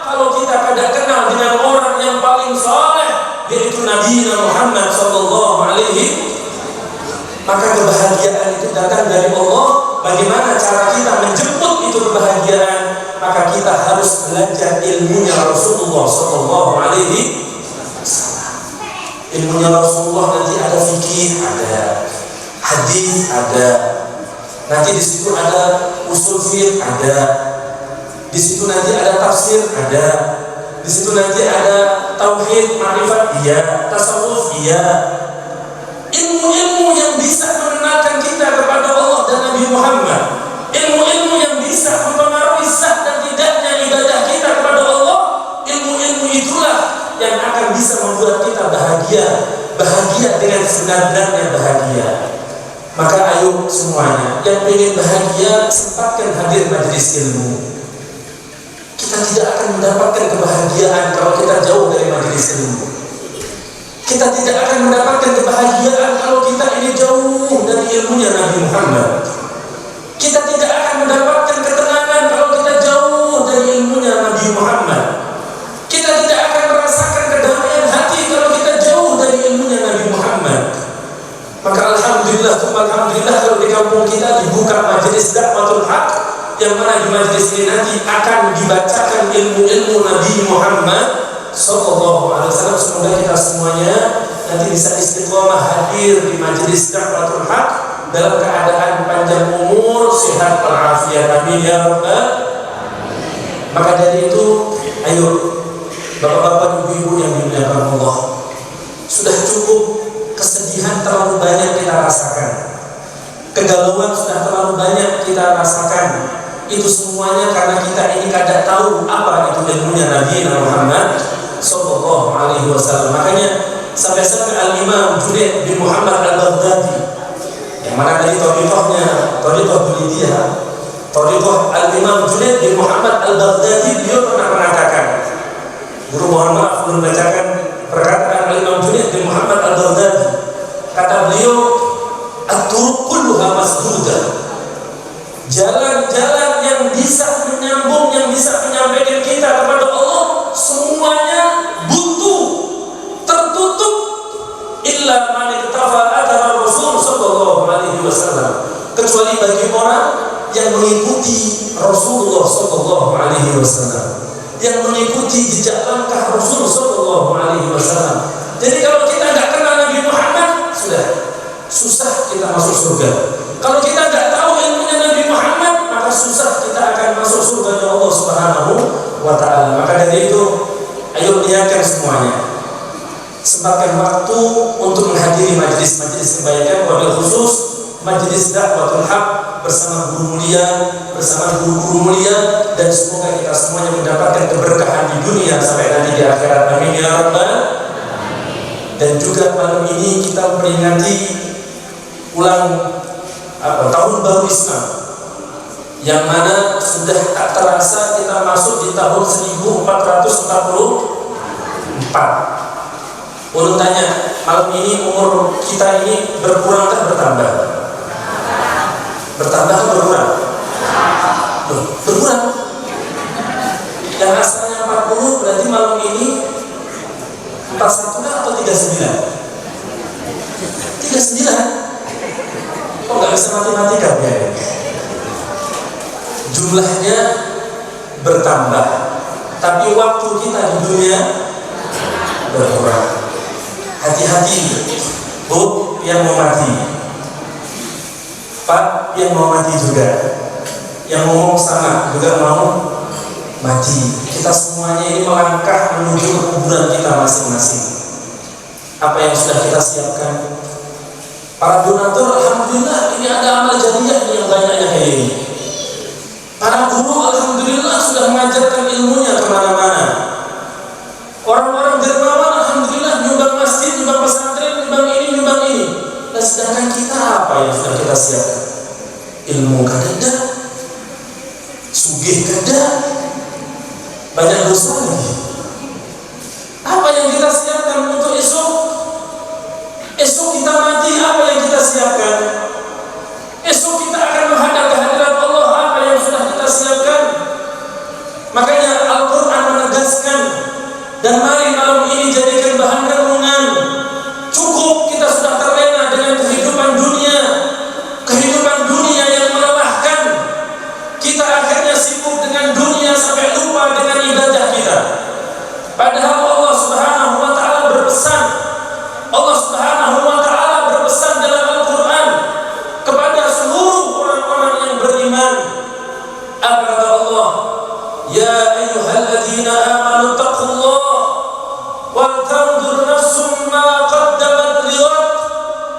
kalau kita tidak kenal dengan orang yang paling saleh, yaitu Nabi Muhammad sallallahu alaihi. Maka kebahagiaan itu datang dari Allah. Bagaimana cara kita menjemput itu kebahagiaan? Maka kita harus belajar ilmunya Rasulullah sallallahu alaihi wasallam. Ilmunya Rasulullah nanti ada fikih, ada hadis, ada nanti di situ ada usul fiqh, ada di situ nanti ada tafsir, ada di situ nanti ada tauhid, ma'rifat, iya, tasawuf, iya. Ilmu-ilmu yang bisa mengenalkan kita kepada Allah dan Nabi Muhammad. Ilmu-ilmu yang bisa mempengaruhi sah dan tidaknya ibadah kita kepada Allah. Ilmu-ilmu itulah yang akan bisa membuat kita bahagia. Bahagia dengan sebenarnya bahagia. Maka ayo semuanya yang ingin bahagia, sempatkan hadir majelis ilmu. Kita tidak akan mendapatkan kebahagiaan kalau kita jauh dari majelis ilmu. Kita tidak akan mendapatkan kebahagiaan kalau kita ini jauh dari ilmunya Nabi Muhammad. Kita tidak akan mendapatkan ketenangan kalau kita jauh dari ilmunya Nabi Muhammad. Kita tidak akan merasakan kedamaian hati kalau kita jauh dari ilmunya Nabi Muhammad. Maka alhamdulillah alhamdulillah kalau di kampung kita dibuka majelis dakwatul haq, yang mana di majelis ini nanti akan dibacakan ilmu-ilmu Nabi Muhammad sallallahu alaihi wasallam. Semoga kita semuanya nanti bisa istiqomah hadir di majelis dakwatul haq dalam keadaan panjang umur, sehat walafiat. Amin ya rabbal. Maka dari itu, ayo bapak-bapak, ibu-ibu yang dimuliakan Allah, sudah cukup kesedihan terlalu banyak kita rasakan, kegalauan sudah terlalu banyak kita rasakan. Itu semuanya karena kita ini kadang tahu apa itu ilmunya Nabi Muhammad sallallahu alaihi wasallam. Makanya sampai-sampai Al-Imam Junaid bin Muhammad Al-Baghdadi, yang mana dari thariqahnya, thariqah Bulidiyah, thariqah Al-Imam Junaid bin Muhammad Al-Baghdadi, beliau pernah mengatakan, guru mohon maaf belum bacakan perkataan Al-Imam Junaid bin Muhammad Al-Baghdadi. Kata beliau, at-turuq kulluha masdudah. Jalan-jalan yang bisa menyambung, yang bisa menyampaikan kita kepada Allah, semuanya buntu, tertutup, illa man ittafa athar Rasul sallallahu alaihi wasallam, kecuali bagi orang yang mengikuti Rasulullah sallallahu alaihi wasallam, yang mengikuti jejak langkah Rasul sallallahu alaihi wasallam. Jadi kalau kita enggak kenal Nabi Muhammad, sudah susah kita masuk surga. Kalau kita enggak tahu ilmunya Nabi Muhammad, maka susah kita akan masuk surga Allah Subhanahu wa taala. Maka dari itu, ayo niatkan semuanya. Sempatkan waktu untuk menghadiri majelis-majelis kebaikan, wabil khusus majelis dakwatul haq bersama guru mulia, bersama guru-guru mulia, dan semoga kita semuanya mendapatkan keberkahan di dunia sampai nanti di akhirat. Amin ya rabbal. Dan juga malam ini kita memperingati ulang tahun baru Islam, yang mana sudah tak terasa kita masuk di tahun 1444. Ulun tanya, malam ini umur kita ini berkurangkah bertambah? Bertambah atau berkurang? Berkurang. Yang asalnya 40 berarti malam ini 41 atau 39? 39. Kok nggak bisa matematika ya? Jumlahnya bertambah, tapi waktu kita di dunia berkurang. Hati-hati, Bu yang mau mati, Pak yang mau mati juga, yang ngomong sama juga mau mati. Kita semuanya ini melangkah menuju ke kuburan kita masing-masing. Apa yang sudah kita siapkan? Para donatur, alhamdulillah ini ada amal jariah yang banyaknya kayak ini. Para guru, alhamdulillah sudah mengajarkan ilmunya kemana-mana. Orang-orang dermawan, alhamdulillah nyumbang masjid, nyumbang pesantren, nyumbang ini. Dan sedangkan kita apa yang sudah kita siapkan? Ilmu kada, sugih kada, banyak dosa lagi. Apa yang kita siapkan untuk esok? Esok kita mati, apa yang kita siapkan? Esok kita akan menghadap kehadirat Allah, apa yang sudah kita siapkan? Makanya Al-Quran menegaskan, dan mari malam ini jadikan bahan renungan. Cukup kita sudah terlena dengan kehidupan dunia yang melelahkan. Kita akhirnya sibuk dengan dunia sampai lupa dengan ibadah kita. Padahal Allah Subhanahu wa taala berpesan, Allah Subhanahu wa taala berpesan dalam Al-Qur'an kepada seluruh orang-orang yang beriman. Apa kata Allah? Ya ayyuhalladzina amanu taqullaha wal tanzur nafsum ma qaddamat lighad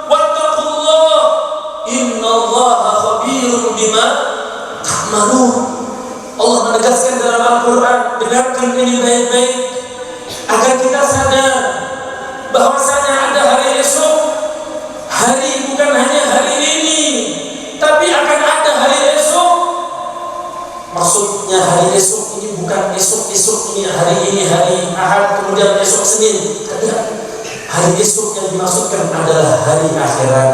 wattaqullaha innallaha khabirun bima ta'malun. Allah menegaskan dalam Al-Qur'an, dengarkan ini baik-baik agar kita sadar bahwasanya ada hari esok. Hari bukan hanya hari ini, tapi akan ada hari esok. Maksudnya hari esok ini bukan esok ini hari ini, hari Ahad, kemudian esok Senin. Tidak. Hari esok yang dimaksudkan adalah hari akhirat.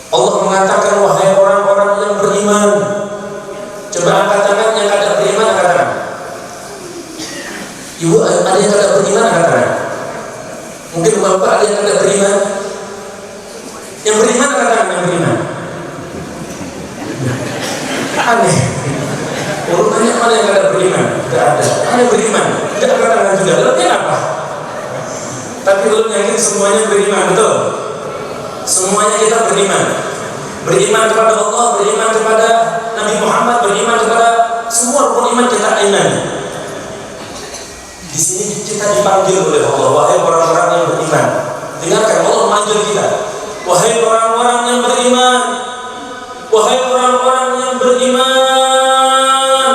Allah mengatakan, wahai orang-orang yang beriman. Coba angkat tangan yang ada beriman, katakan. Ibu, ada yang ada beriman, katakan. Mungkin bapak ada yang ada beriman. Yang beriman katakan yang beriman. Aneh. Urutannya mana yang ada beriman? Tidak ada. Mana yang beriman? Tidak ada katakan juga. Lalu apa? Tapi belum yakin semuanya beriman, betul? Semuanya kita beriman. Beriman kepada Allah, beriman kepada Nabi Muhammad, beriman kepada semua rukun iman kita imani. Di sini kita dipanggil oleh Allah, wahai orang-orang yang beriman. Dengarkan, Allah memanggil kita. Wahai orang-orang yang beriman, wahai orang-orang yang beriman,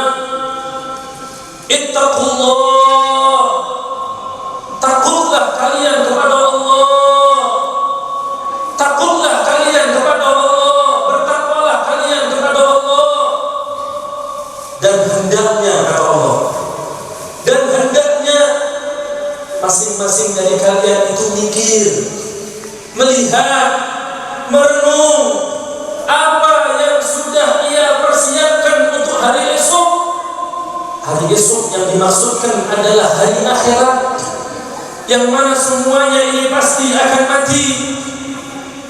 ittaqullah, takutlah kalian kepada Allah, takutlah kalian kepada Allah, bertakwalah kalian kepada Allah. Dan hendaknya kata Allah, dan hendaknya masing-masing dari kalian itu mikir, melihat, merenung apa yang sudah ia persiapkan untuk hari esok. Hari esok yang dimaksudkan adalah hari akhirat, yang mana semuanya ini pasti akan mati.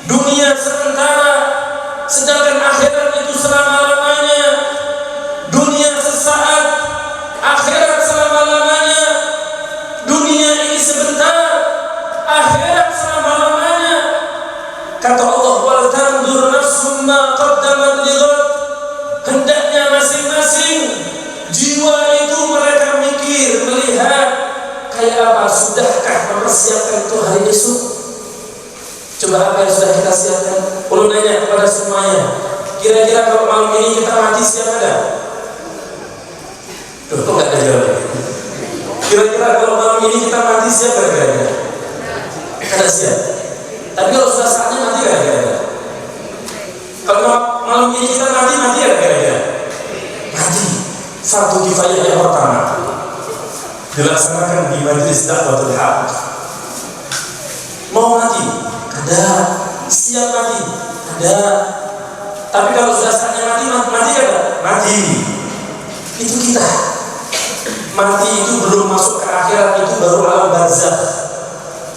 Dunia sementara, sedangkan akhirat itu selama-lamanya. Dunia sesaat, akhirat selama-lamanya. Dunia ini sebentar, akhirat selama-lamanya. Kata Allah, wal tanzur nafsum ma qaddamat lighad. Hendaknya masing-masing jiwa itu mereka mikir, melihat kayak apa, sudahkah mempersiapkan itu hari esok. Coba apa yang sudah kita siapkan? Perlu nanya kepada semuanya, kira-kira kalau malam ini kita mati siap ada? Tuh, kok gak ada jawaban? Kira-kira kalau malam ini kita mati siap gak kira-kira? Ada siap. Tapi kalau sudah saatnya mati gak kira-kira? Kalau malam ini kita mati gak kira-kira? Mati. Fardu kifayah yang pertama dilaksanakan di majelis dakwatul haq. Mau mati? Ada. Siap mati? Ada. Tapi kalau sudah saatnya mati ada? Mati. Itu kita. Mati itu belum masuk ke akhirat, itu baru alam barzakh.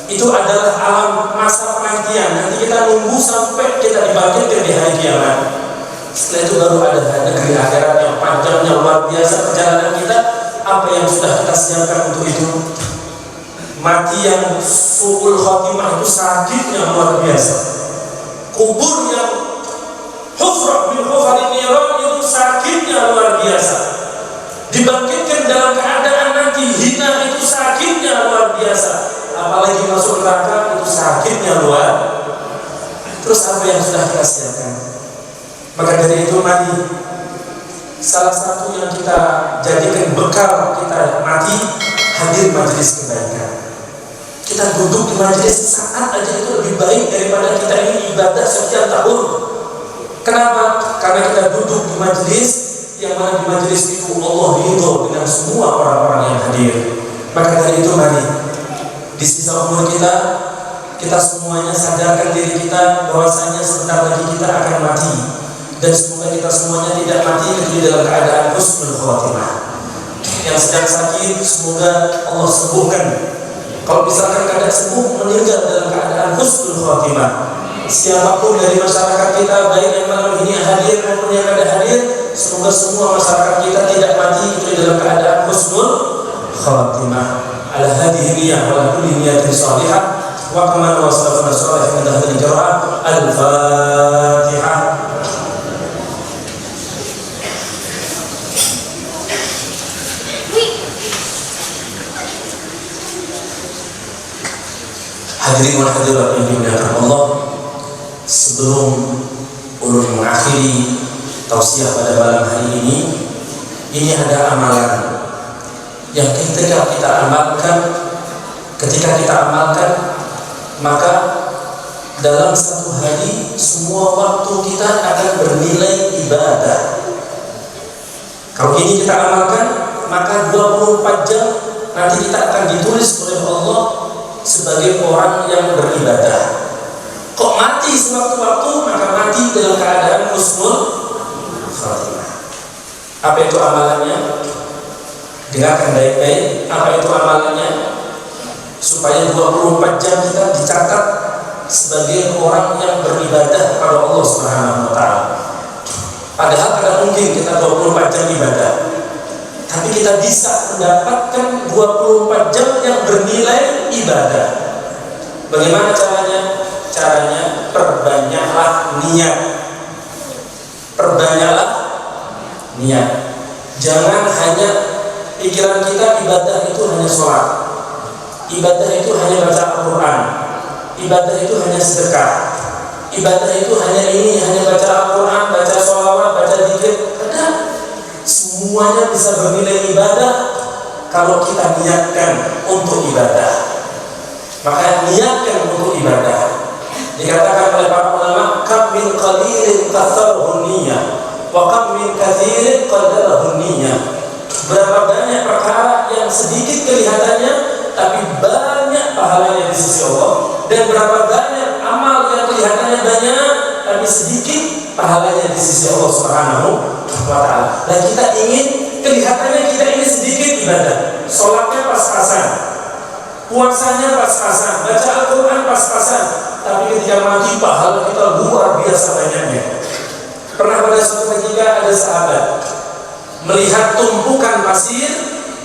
Itu adalah alam masa penantian. Nanti kita nunggu sampai kita dibangkitkan di hari kiamat. Setelah itu baru ada negeri akhirat yang panjangnya luar biasa perjalanan kita. Apa yang sudah kita siapkan untuk itu? Mati yang su'ul khatimah itu sakitnya luar biasa. Kubur yang hufrah min hufari niran itu sakitnya luar biasa. Dibangkitkan dalam keadaan nanti hina itu sakitnya luar biasa. Apalagi masuk neraka itu sakitnya luar. Terus apa yang sudah kita siapkan? Maka dari itu mari, salah satu yang kita jadikan bekal kita mati, hadir majelis kebaikan. Kita duduk di majelis saat aja itu lebih baik daripada kita ini ibadah sekian tahun. Kenapa? Karena kita duduk di majelis yang mana di majelis itu Allah ridho dengan semua orang-orang yang hadir. Maka dari itu mari, di sisa umur kita semuanya sadarkan diri kita bahwasanya sebentar lagi kita akan mati. Dan semoga kita semuanya tidak mati kecuali dalam keadaan husnul khatimah. Yang sedang sakit semoga Allah sembuhkan. Kalau misalkan keadaan sembuh, meninggal dalam keadaan husnul khatimah. Siapapun dari masyarakat kita, baik yang malam ini hadir maupun yang ada hadir, semoga semua masyarakat kita tidak mati kecuali dalam keadaan husnul khatimah. Ala hadhihi niyyah wa ala kulli niyatin shalihah wa kama wasalafna shalih min dahri jar'a. Al-Fatihah. Hadirin wa hadirat yang dimuliakan Allah, sebelum ulun mengakhiri tausiah pada malam hari ini ada amalan yang ketika kita amalkan, maka dalam satu hari semua waktu kita akan bernilai ibadah. Kalau ini kita amalkan, maka 24 jam nanti kita akan ditulis oleh Allah sebagai orang yang beribadah. Kok mati sewaktu-waktu, maka mati dalam keadaan husnul khatimah. Apa itu amalannya? Dengarkan baik-baik. Apa itu amalannya? Supaya 24 jam kita dicatat sebagai orang yang beribadah kepada Allah Subhanahu wa taala. Padahal kadang mungkin kita 24 jam ibadah, tapi kita bisa mendapatkan 24 jam yang bernilai ibadah. Bagaimana caranya? Caranya perbanyaklah niat. Perbanyaklah niat. Jangan hanya pikiran kita ibadah itu hanya sholat, ibadah itu hanya baca Al-Quran, ibadah itu hanya sedekah, ibadah itu hanya ini, hanya baca Al-Quran, baca sholawat, baca zikir. Kadang semuanya bisa bernilai ibadah kalau kita niatkan untuk ibadah. Maka niatkan untuk ibadah. Dikatakan oleh para ulama, kam min qalilin katharuhu niyyah wa kam min katsirin qaddaruhu niyyah. Berapa banyak perkara yang sedikit kelihatannya tapi banyak pahalanya di sisi Allah, dan berapa banyak amal yang kelihatannya banyak tapi sedikit pahalanya di sisi Allah Subhanahu wa taala. Dan kita ingin kelihatannya kita ini sedikit ibadah, sholatnya pas-pasan, puasanya pas-pasan, baca Al-Quran pas-pasan, tapi ketika mati pahala kita luar biasa banyaknya. Pernah pada suatu ketika ada sahabat melihat tumpukan pasir,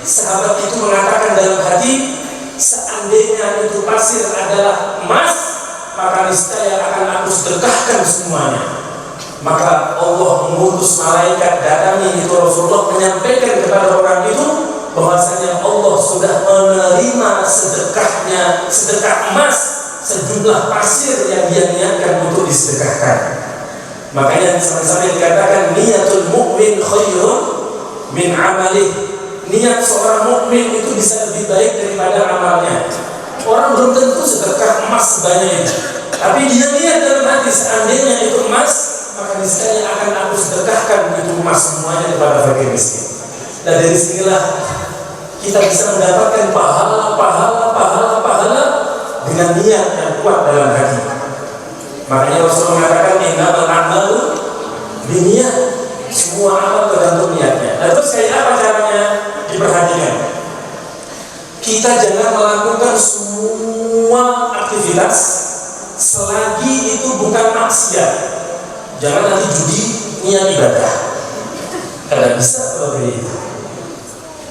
sahabat itu mengatakan dalam hati, seandainya itu pasir adalah emas, maka niscaya akan aku sedekahkan semuanya. Maka Allah mengutus malaikat datangi itu Rasulullah menyampaikan kepada orang itu bahwasanya Allah sudah menerima sedekahnya, sedekah emas sejumlah pasir yang dia niatkan untuk disedekahkan. Makanya sampai dikatakan niatul mukmin khairun min amalih. Niat seorang mukmin itu bisa lebih baik daripada amalnya. Orang belum tentu sedekah emas sebanyak itu, tapi dia niat dalam hati, seandainya itu emas, maka niscaya akan aku sedekahkan itu emas semuanya kepada fakir miskin. Dan dari sinilah kita bisa mendapatkan pahala dengan niat yang kuat dalam hati. Makanya Rasulullah mengatakan innamal a'malu binniyat. Semua amal tergantung niatnya. Nah, terus kayak apa caranya? Diperhatikan. Kita jangan melakukan semua aktivitas selagi itu bukan maksiat. Jangan nanti judi niat ibadah. Tidak bisa kalau begitu.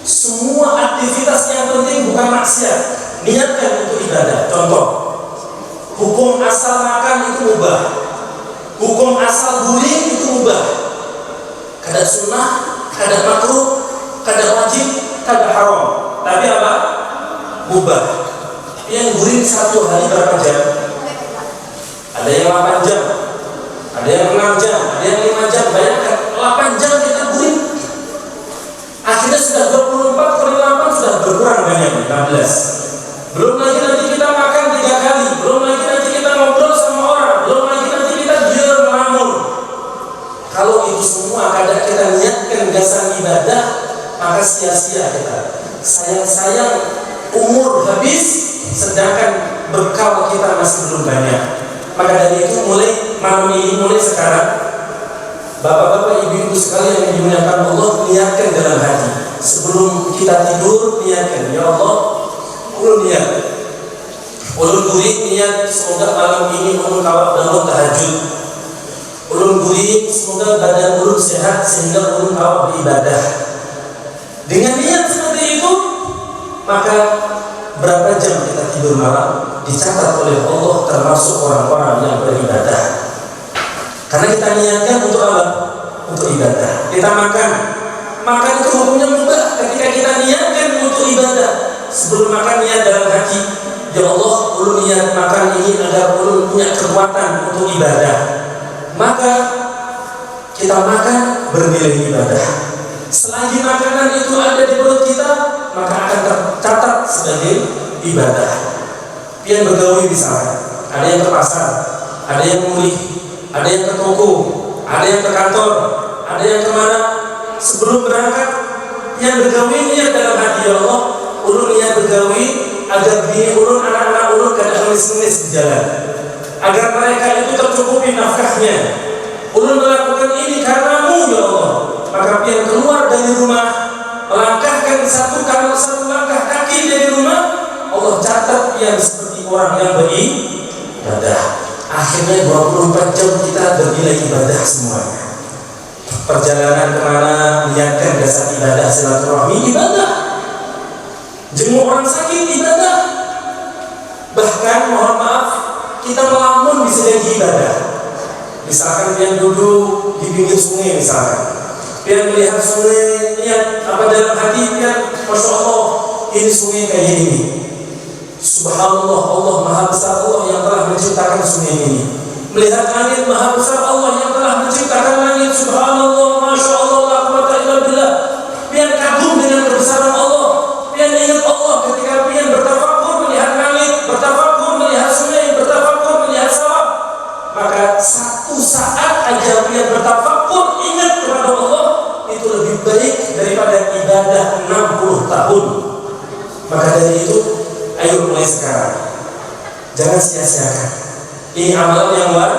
Semua aktivitas yang penting bukan maksiat, niatkan untuk ibadah. Contoh, hukum asal makan itu mubah, hukum asal guling itu mubah. Kadang sunnah, kadang makruh, kadang wajib, kadang haram. Tapi apa? Mubah. Yang guling satu hari berapa jam? Ada yang 8 jam, ada yang 6 jam, ada yang 5 jam. Bayangkan 8 jam kita guling. Akhirnya sudah 24 kali 8 sudah berkurang banyak, 16. Belum lagi nanti kita makan 3 kali, belum lagi nanti kita ngobrol sama orang, belum lagi nanti kita biar melamun. Kalau itu semua kadang kita niatkan gasan ibadah, maka sia-sia kita. Sayang-sayang umur habis, sedangkan bekal kita masih belum banyak. Maka dari itu mulai malam ini, mulai sekarang, bapak-bapak, ibu-ibu sekalian yang dimuliakan Allah, niatkan dalam hati. Sebelum kita tidur, niatkan, ya Allah, ulun niat, ulun guring niat, semoga malam ini ulun kawat bangun tahajud. Ulun guring, semoga badan ulun sehat sehingga ulun kawat beribadah. Dengan niat seperti itu, maka berapa jam kita tidur malam dicatat oleh Allah termasuk orang-orang yang beribadah. Karena kita niatkan untuk apa? Untuk ibadah. Kita makan itu hukumnya mubah ketika kita niatkan untuk ibadah. Sebelum makan niat dalam hati, ya Allah, ulun niat makan ini agar ulun punya kekuatan untuk ibadah. Maka kita makan bernilai ibadah. Selagi makanan itu ada di perut kita, maka akan tercatat sebagai ibadah. Pian bergaul misalnya, ada yang ke pasar, ada yang mulih, ada yang ke toko, ada yang ke kantor, ada yang kemana. Sebelum berangkat, yang bergawi niat dalam hati, ya Allah, ulun niat bergawi agar bini ulun, anak-anak ulun kada ngemis-ngemis di jalan, agar mereka itu tercukupi nafkahnya. Ulun melakukan ini karenamu, ya Allah. Maka pian keluar dari rumah, melangkahkan satu langkah kaki dari rumah, Allah catat pian seperti orang yang beribadah. jam kita bernilai ibadah semuanya. Perjalanan kemana niatkan dasar ibadah, silaturahmi ibadah, jenguk orang sakit ibadah, bahkan mohon maaf kita melamun bisa jadi ibadah. Misalkan dia duduk di pinggir sungai, misalkan dia melihat sungai, lihat apa dalam hati dia, masya Allah ini sungai kayak ini, subhanallah, Allah maha besar, Allah yang telah menciptakan sungai ini. Melihat langit, maha besar Allah yang telah menciptakan langit, subhanallah, masya Allah, la quwwata illa billah. Pian kagum dengan kebesaran Allah, pian ingat Allah ketika pian bertafakur melihat langit, bertafakur melihat sungai, bertafakur melihat sawah. Maka satu saat aja pian bertafakur ingat kepada Allah, itu lebih baik daripada ibadah 60 tahun. Maka dari itu, ayo mulai sekarang, jangan sia-siakan. Ini amalan yang luar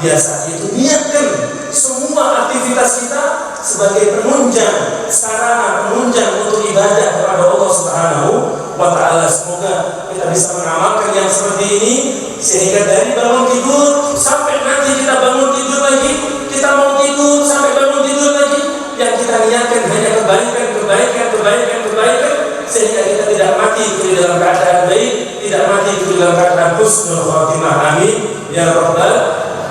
biasa. Itu niatkan semua aktivitas kita sebagai penunjang, sarana penunjang untuk ibadah kepada Allah Subhanahu wa Ta'ala. Semoga kita bisa mengamalkan yang seperti ini, sehingga dari bangun tidur sampai nanti kita bangun tidur lagi, kita mau tidur sampai bangun tidur lagi, yang kita niatkan hanya kebaikan, sehingga kita tidak mati itu dalam keadaan baik, tidak mati itu dalam keadaan husnul khatimah. Amin ya rabbal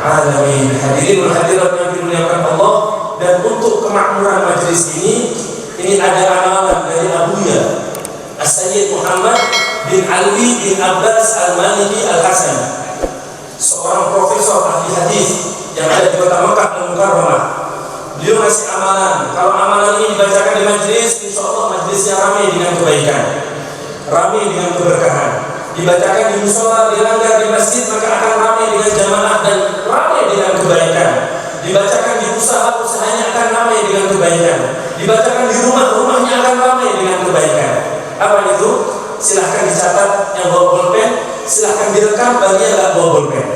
alamin. Hadirin wal hadirat yang dimuliakan Allah, dan untuk kemakmuran majelis ini ada amalan dari Abuya As-Sayyid Muhammad bin Alwi bin Abbas Al-Maliki Al-Hasan, seorang profesor ahli hadis yang ada di kota Mekah Al-Mukarramah. Beliau ngasih amalan. Kalau amalan ini dibacakan di majelis, insya Allah majelisnya ramai dengan kebaikan, ramai dengan keberkahan. Dibacakan di musola, dilanggar di masjid, maka akan ramai dengan jamaah dan ramai dengan kebaikan. Dibacakan di usaha-usahanya akan ramai dengan kebaikan. Dibacakan di rumah-rumahnya akan ramai dengan kebaikan. Apa itu? Silahkan dicatat yang bawa bolpen, silahkan direkam bagi yang nggak bawa bolpen.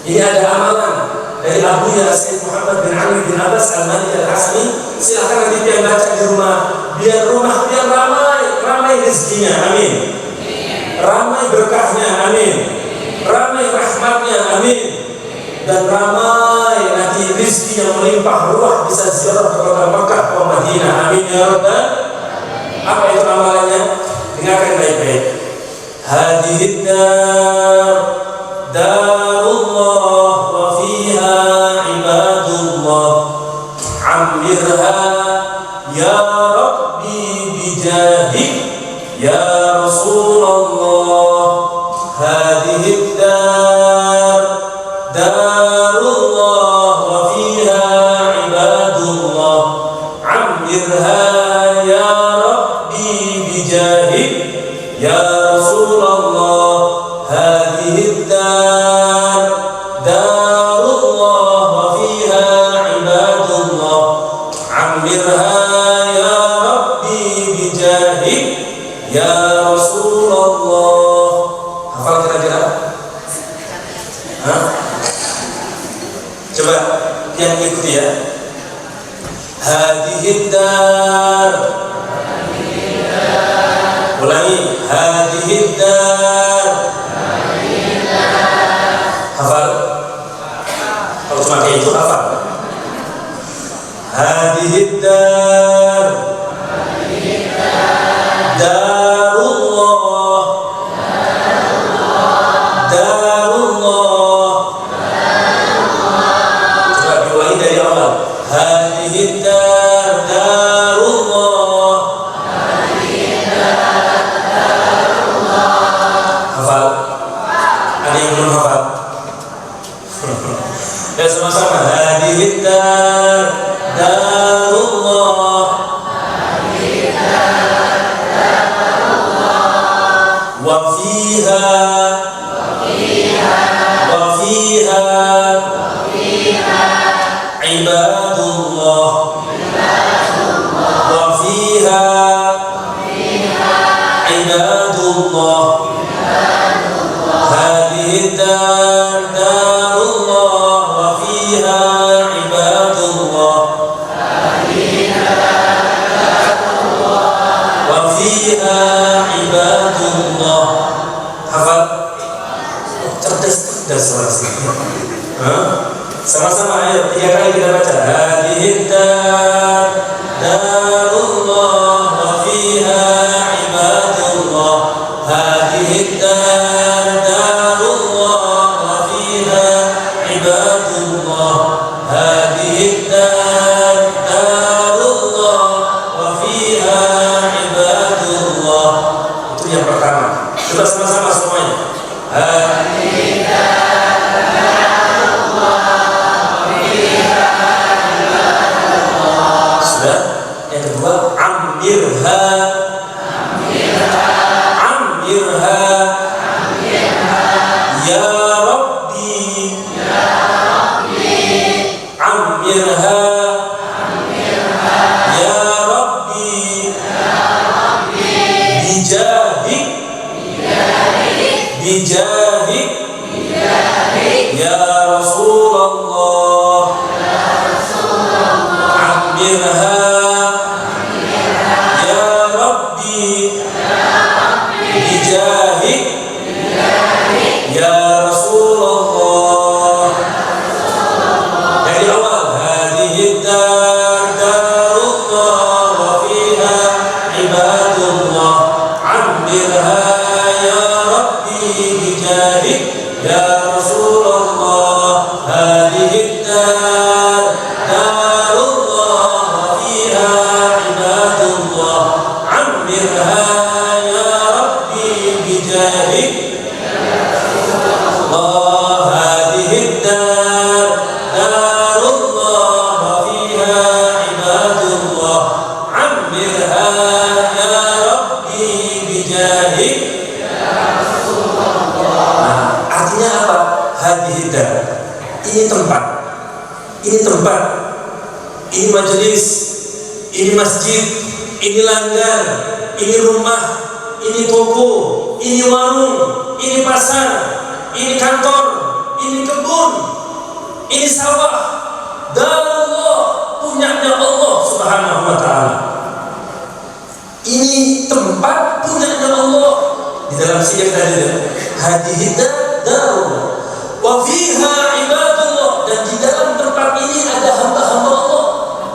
Ini ada amalan dari Abuya Sayyid Muhammad bin Ali bin Abbas Al-Maliki Al-Hasani. Silahkan nanti dia baca di rumah, biar rumah dia ramai rezekinya, amin. Ramai berkahnya, amin. Ramai rahmatnya, amin. Dan ramai nanti rezeki yang melimpah ruah, bisa ziarah ke kota Makkah atau Madinah, amin ya rabbal. Apa itu amalannya? Dengarkan baik-baik. Hadhihi darullah wa fiha ibadullah, ammirha ya rabbi bijahik ya Rasulullah. Hadhihi darullah wa fiha ibadullah, ammirha ya rabbi bijahik ya Rasulullah. Hadhihi darullah wa fiha ibadullah, ammirha ya rabbi bijahik ya Rasulullah. Hafal kira-kira? Hah? Coba yang ikuti ya. Hadhihi dar. Ulangi. Hadhihi dar. Hafal? Kalau cuma kayak itu hafal. Hadhihi dar. Darullah. Darullah. Coba diulangi dari awal. Hadhihi darullah. Hafal? Ada yang belum hafal? Ya sama-sama. Hadhihi darullah wa fiha ibadullah wa fiha ibadullah. Hadhihi darullah wa fiha ibadullah wa fiha ibadullah. Hafal? Cerdas suara sih. Hah? Sama-sama ayo 3 kali kita baca. Hadhihi darullah wa fiha ibadullah. Hadhihi darullah wa fiha ibadullah. Hadhihi darullah wa fiha ibadullah. Itu yang pertama. Coba sama-sama semuanya. Hadhihi yang kedua, amirha, ya Rabbi, amirha, ya Rabbi, bijahik, ya Rasulullah, amirha. Ya Rasulullah. Dari awal, hadhihi darullah wa fiha ibadullah. Amirha ya Rabbi bijahik ya Rasulullah. Hadhihi darullah wa fiha ibadullah. Amirha ya Rabbi bijahik hadhihi darullah wa fiha ibadullah. Amirha ya Rabbi bijahik ya Rasulullah. Artinya apa? Hadhihi dar, ini tempat, ini majelis, ini masjid, ini langgar, ini rumah, ini toko, ini warung, ini pasar, ini kantor, ini kebun, ini sawah. Darullah, punyanya Allah Subhanahu wa ta'ala. Ini tempat punyanya Allah. Di dalam siyak tadi, hadhihi darullah wa fiha ibadullah, dan di dalam tempat ini ada hamba-hamba Allah.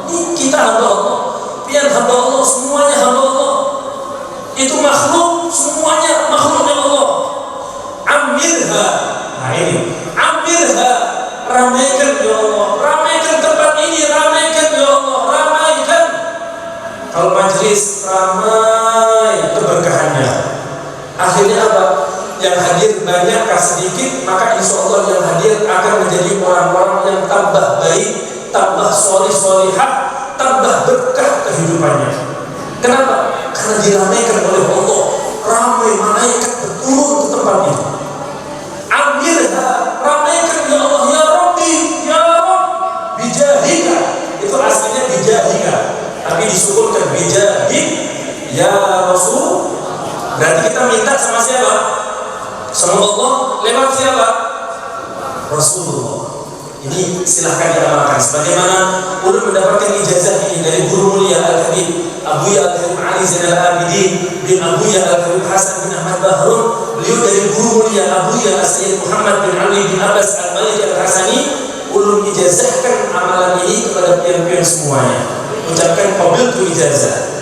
Ini kita hamba Allah, pian hamba Allah, semuanya hamba Allah. Itu makhluk, semuanya makhluknya Allah. Amirha, nah ini amirha, ramaikan ya Allah, ramaikan tempat ini, ramaikan ya Allah, ramaikan. Kalau majelis ramai keberkahannya, akhirnya apa? Yang hadir banyakkah sedikit, maka insya Allah yang hadir akan menjadi orang-orang yang tambah baik, tambah solih-solihah, tambah berkah kehidupannya. Kenapa? Karena diramaikan oleh Allah, ramai malaikat berturun ke tempat ini. Amirha, ramaikan ya Allah, ya Rabbi, ya Rabb, bijahika. Itu aslinya bijahika, tapi disukunkan bijahik ya Rasul. Berarti kita minta sama siapa? Sama Allah lewat siapa? Rasulullah. Ini silahkan diamalkan. Sebagaimana ulun mendapatkan ijazah ini dari guru mulia Al-Habib Abuya Al-Karim Ali Zainal Abidin bin Abuya Al-Karim Hasan bin Ahmad Bahrun. Beliau dari guru mulia Abuya As-Sayyid Muhammad bin Ali bin Abbas Al-Malik Al-Hasani. Ulun ijazahkan amalan ini kepada pian-pian semuanya. Ucapkan qabiltu ijazah.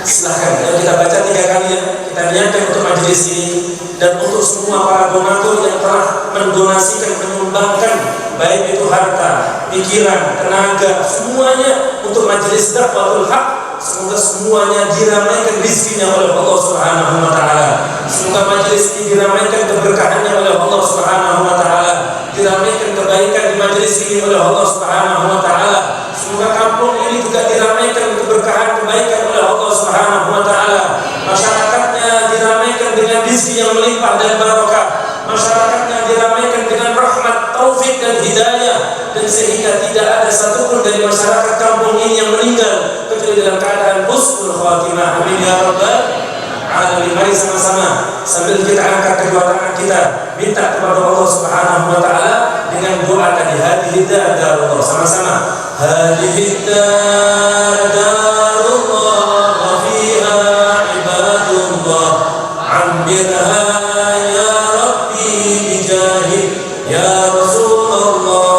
Silahkan, kita baca 3 kali ya. Kita niatkan untuk majelis ini dan untuk semua para donatur yang telah mendonasikan, menyumbangkan, baik itu harta, pikiran, tenaga, semuanya untuk majelis dakwatul haq. Semoga semuanya diramaikan rizkinya oleh Allah Subhanahu wa ta'ala. Semoga majelis ini diramaikan keberkahannya oleh Allah Subhanahu wa ta'ala. Diramaikan kebaikan di majelis ini oleh Allah Subhanahu wa ta'ala. Semoga kampung ini juga diramaikan keberkahan kebaikan oleh Allah Subhanahu wa ta'ala. Masyarakatnya diramaikan dengan rizki yang melimpah dan barokah. Masyarakatnya diramaikan dengan rahmat, taufik dan hidayah, dan sehingga tidak ada satupun dari masyarakat kampung ini yang meninggal kecuali dalam keadaan husnul khatimah. Amin ya rabbal alamin. Mari sama-sama sambil kita angkat kedua tangan kita minta kepada Allah Subhanahu wa ta'ala dengan doa tadi, hadhihi darullah. Sama-sama, hadhihi darullah wa fiha ibadullah. Amirha ya Rabbi bijahik ya Rasulullah.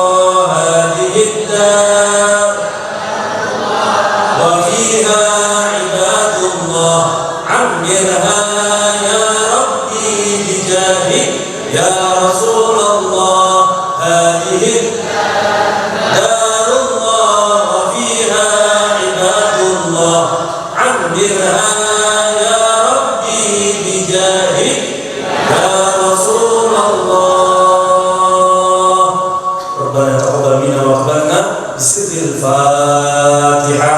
هذه دار الله وفيها عباد الله عمرها يا ربي بجاهك يا رسول الله. ربنا تقبل منا واقبلنا بسر الفاتحة.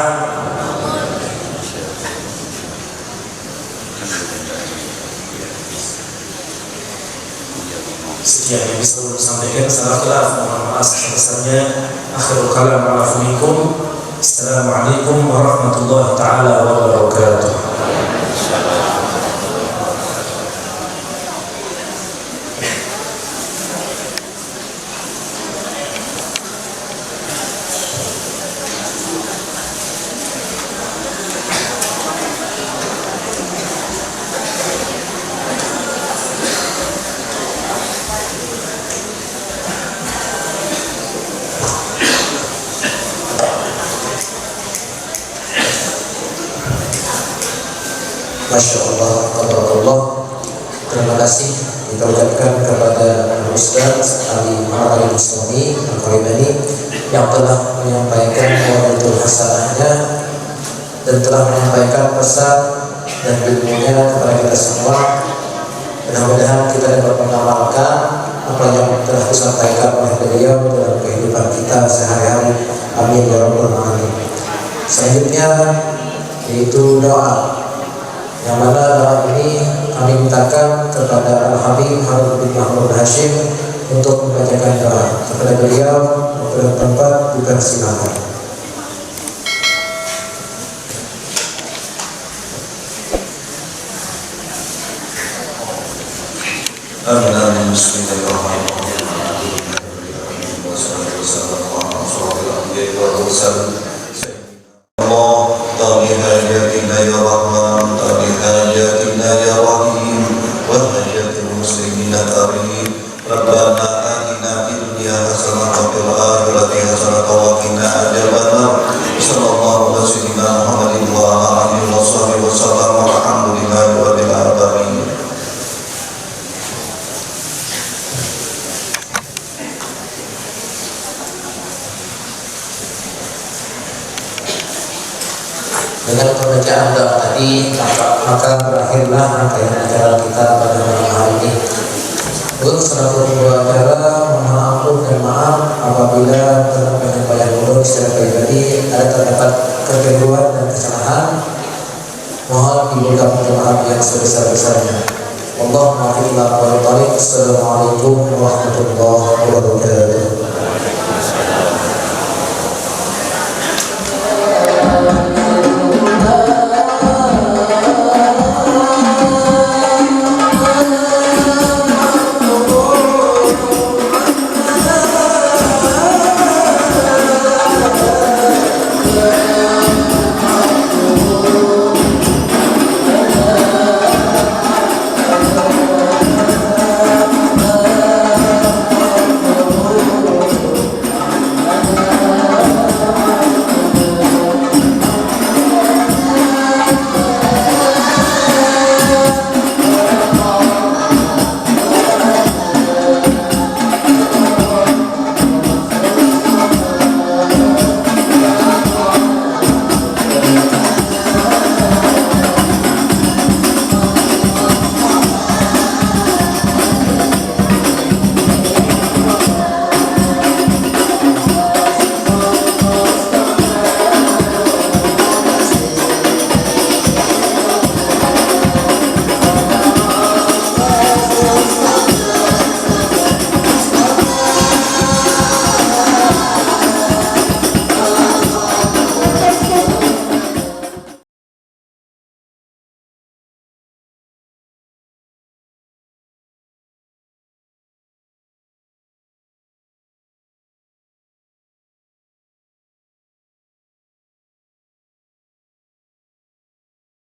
Sekian yang bisa saya sampaikan. Mohon maaf sebesar-besarnya. Akhirul kalam, wa'alaikum. Assalamualaikum warahmatullahi taala wabarakatuh. Masya Allah, tabarakallah. Terima kasih kita ucapkan kepada Ustaz Ali Muhammad Bustami Al-Qaribani yang telah menyampaikan wa'idul hasanahnya dan telah menyampaikan pesan dan ilmunya kepada kita semua. Mudah-mudahan kita dapat mengamalkan apa yang telah disampaikan oleh beliau dalam kehidupan kita sehari-hari. Amin ya rabbal alamin. Selanjutnya yaitu doa, yang mana doa ini kami mintakan kepada Al-Habib Harun bin Mahmud Hashim untuk membacakan doa kepada beliau. Untuk tempat bukan silakan. Amin. Bismillahirrahmanirrahim. Wassalamualaikum warahmatullahi wabarakatuh. طال حاجاتنا يا رحمن طال حاجاتنا يا رحيم وحاجات المسلمين قريب ربنا آتنا في الدنيا حسنة وفي الآخرة حسنة وقنا عذاب النار صلى الله على سيدنا محمد وعلى آله وصحبه وسلم والحمد لله رب العالمين. Dengan pembacaan doa tadi maka berakhirlah rangkaian acara kita pada malam hari ini. Untuk selaku dua acara, mohon ampun dan maaf apabila dalam penyampaian ulun secara pribadi ada terdapat kekeliruan dan kesalahan. Mohon diberikan maaf yang sebesar-besarnya. Wallahu a'lam bishawab. Assalamualaikum warahmatullahi wabarakatuh.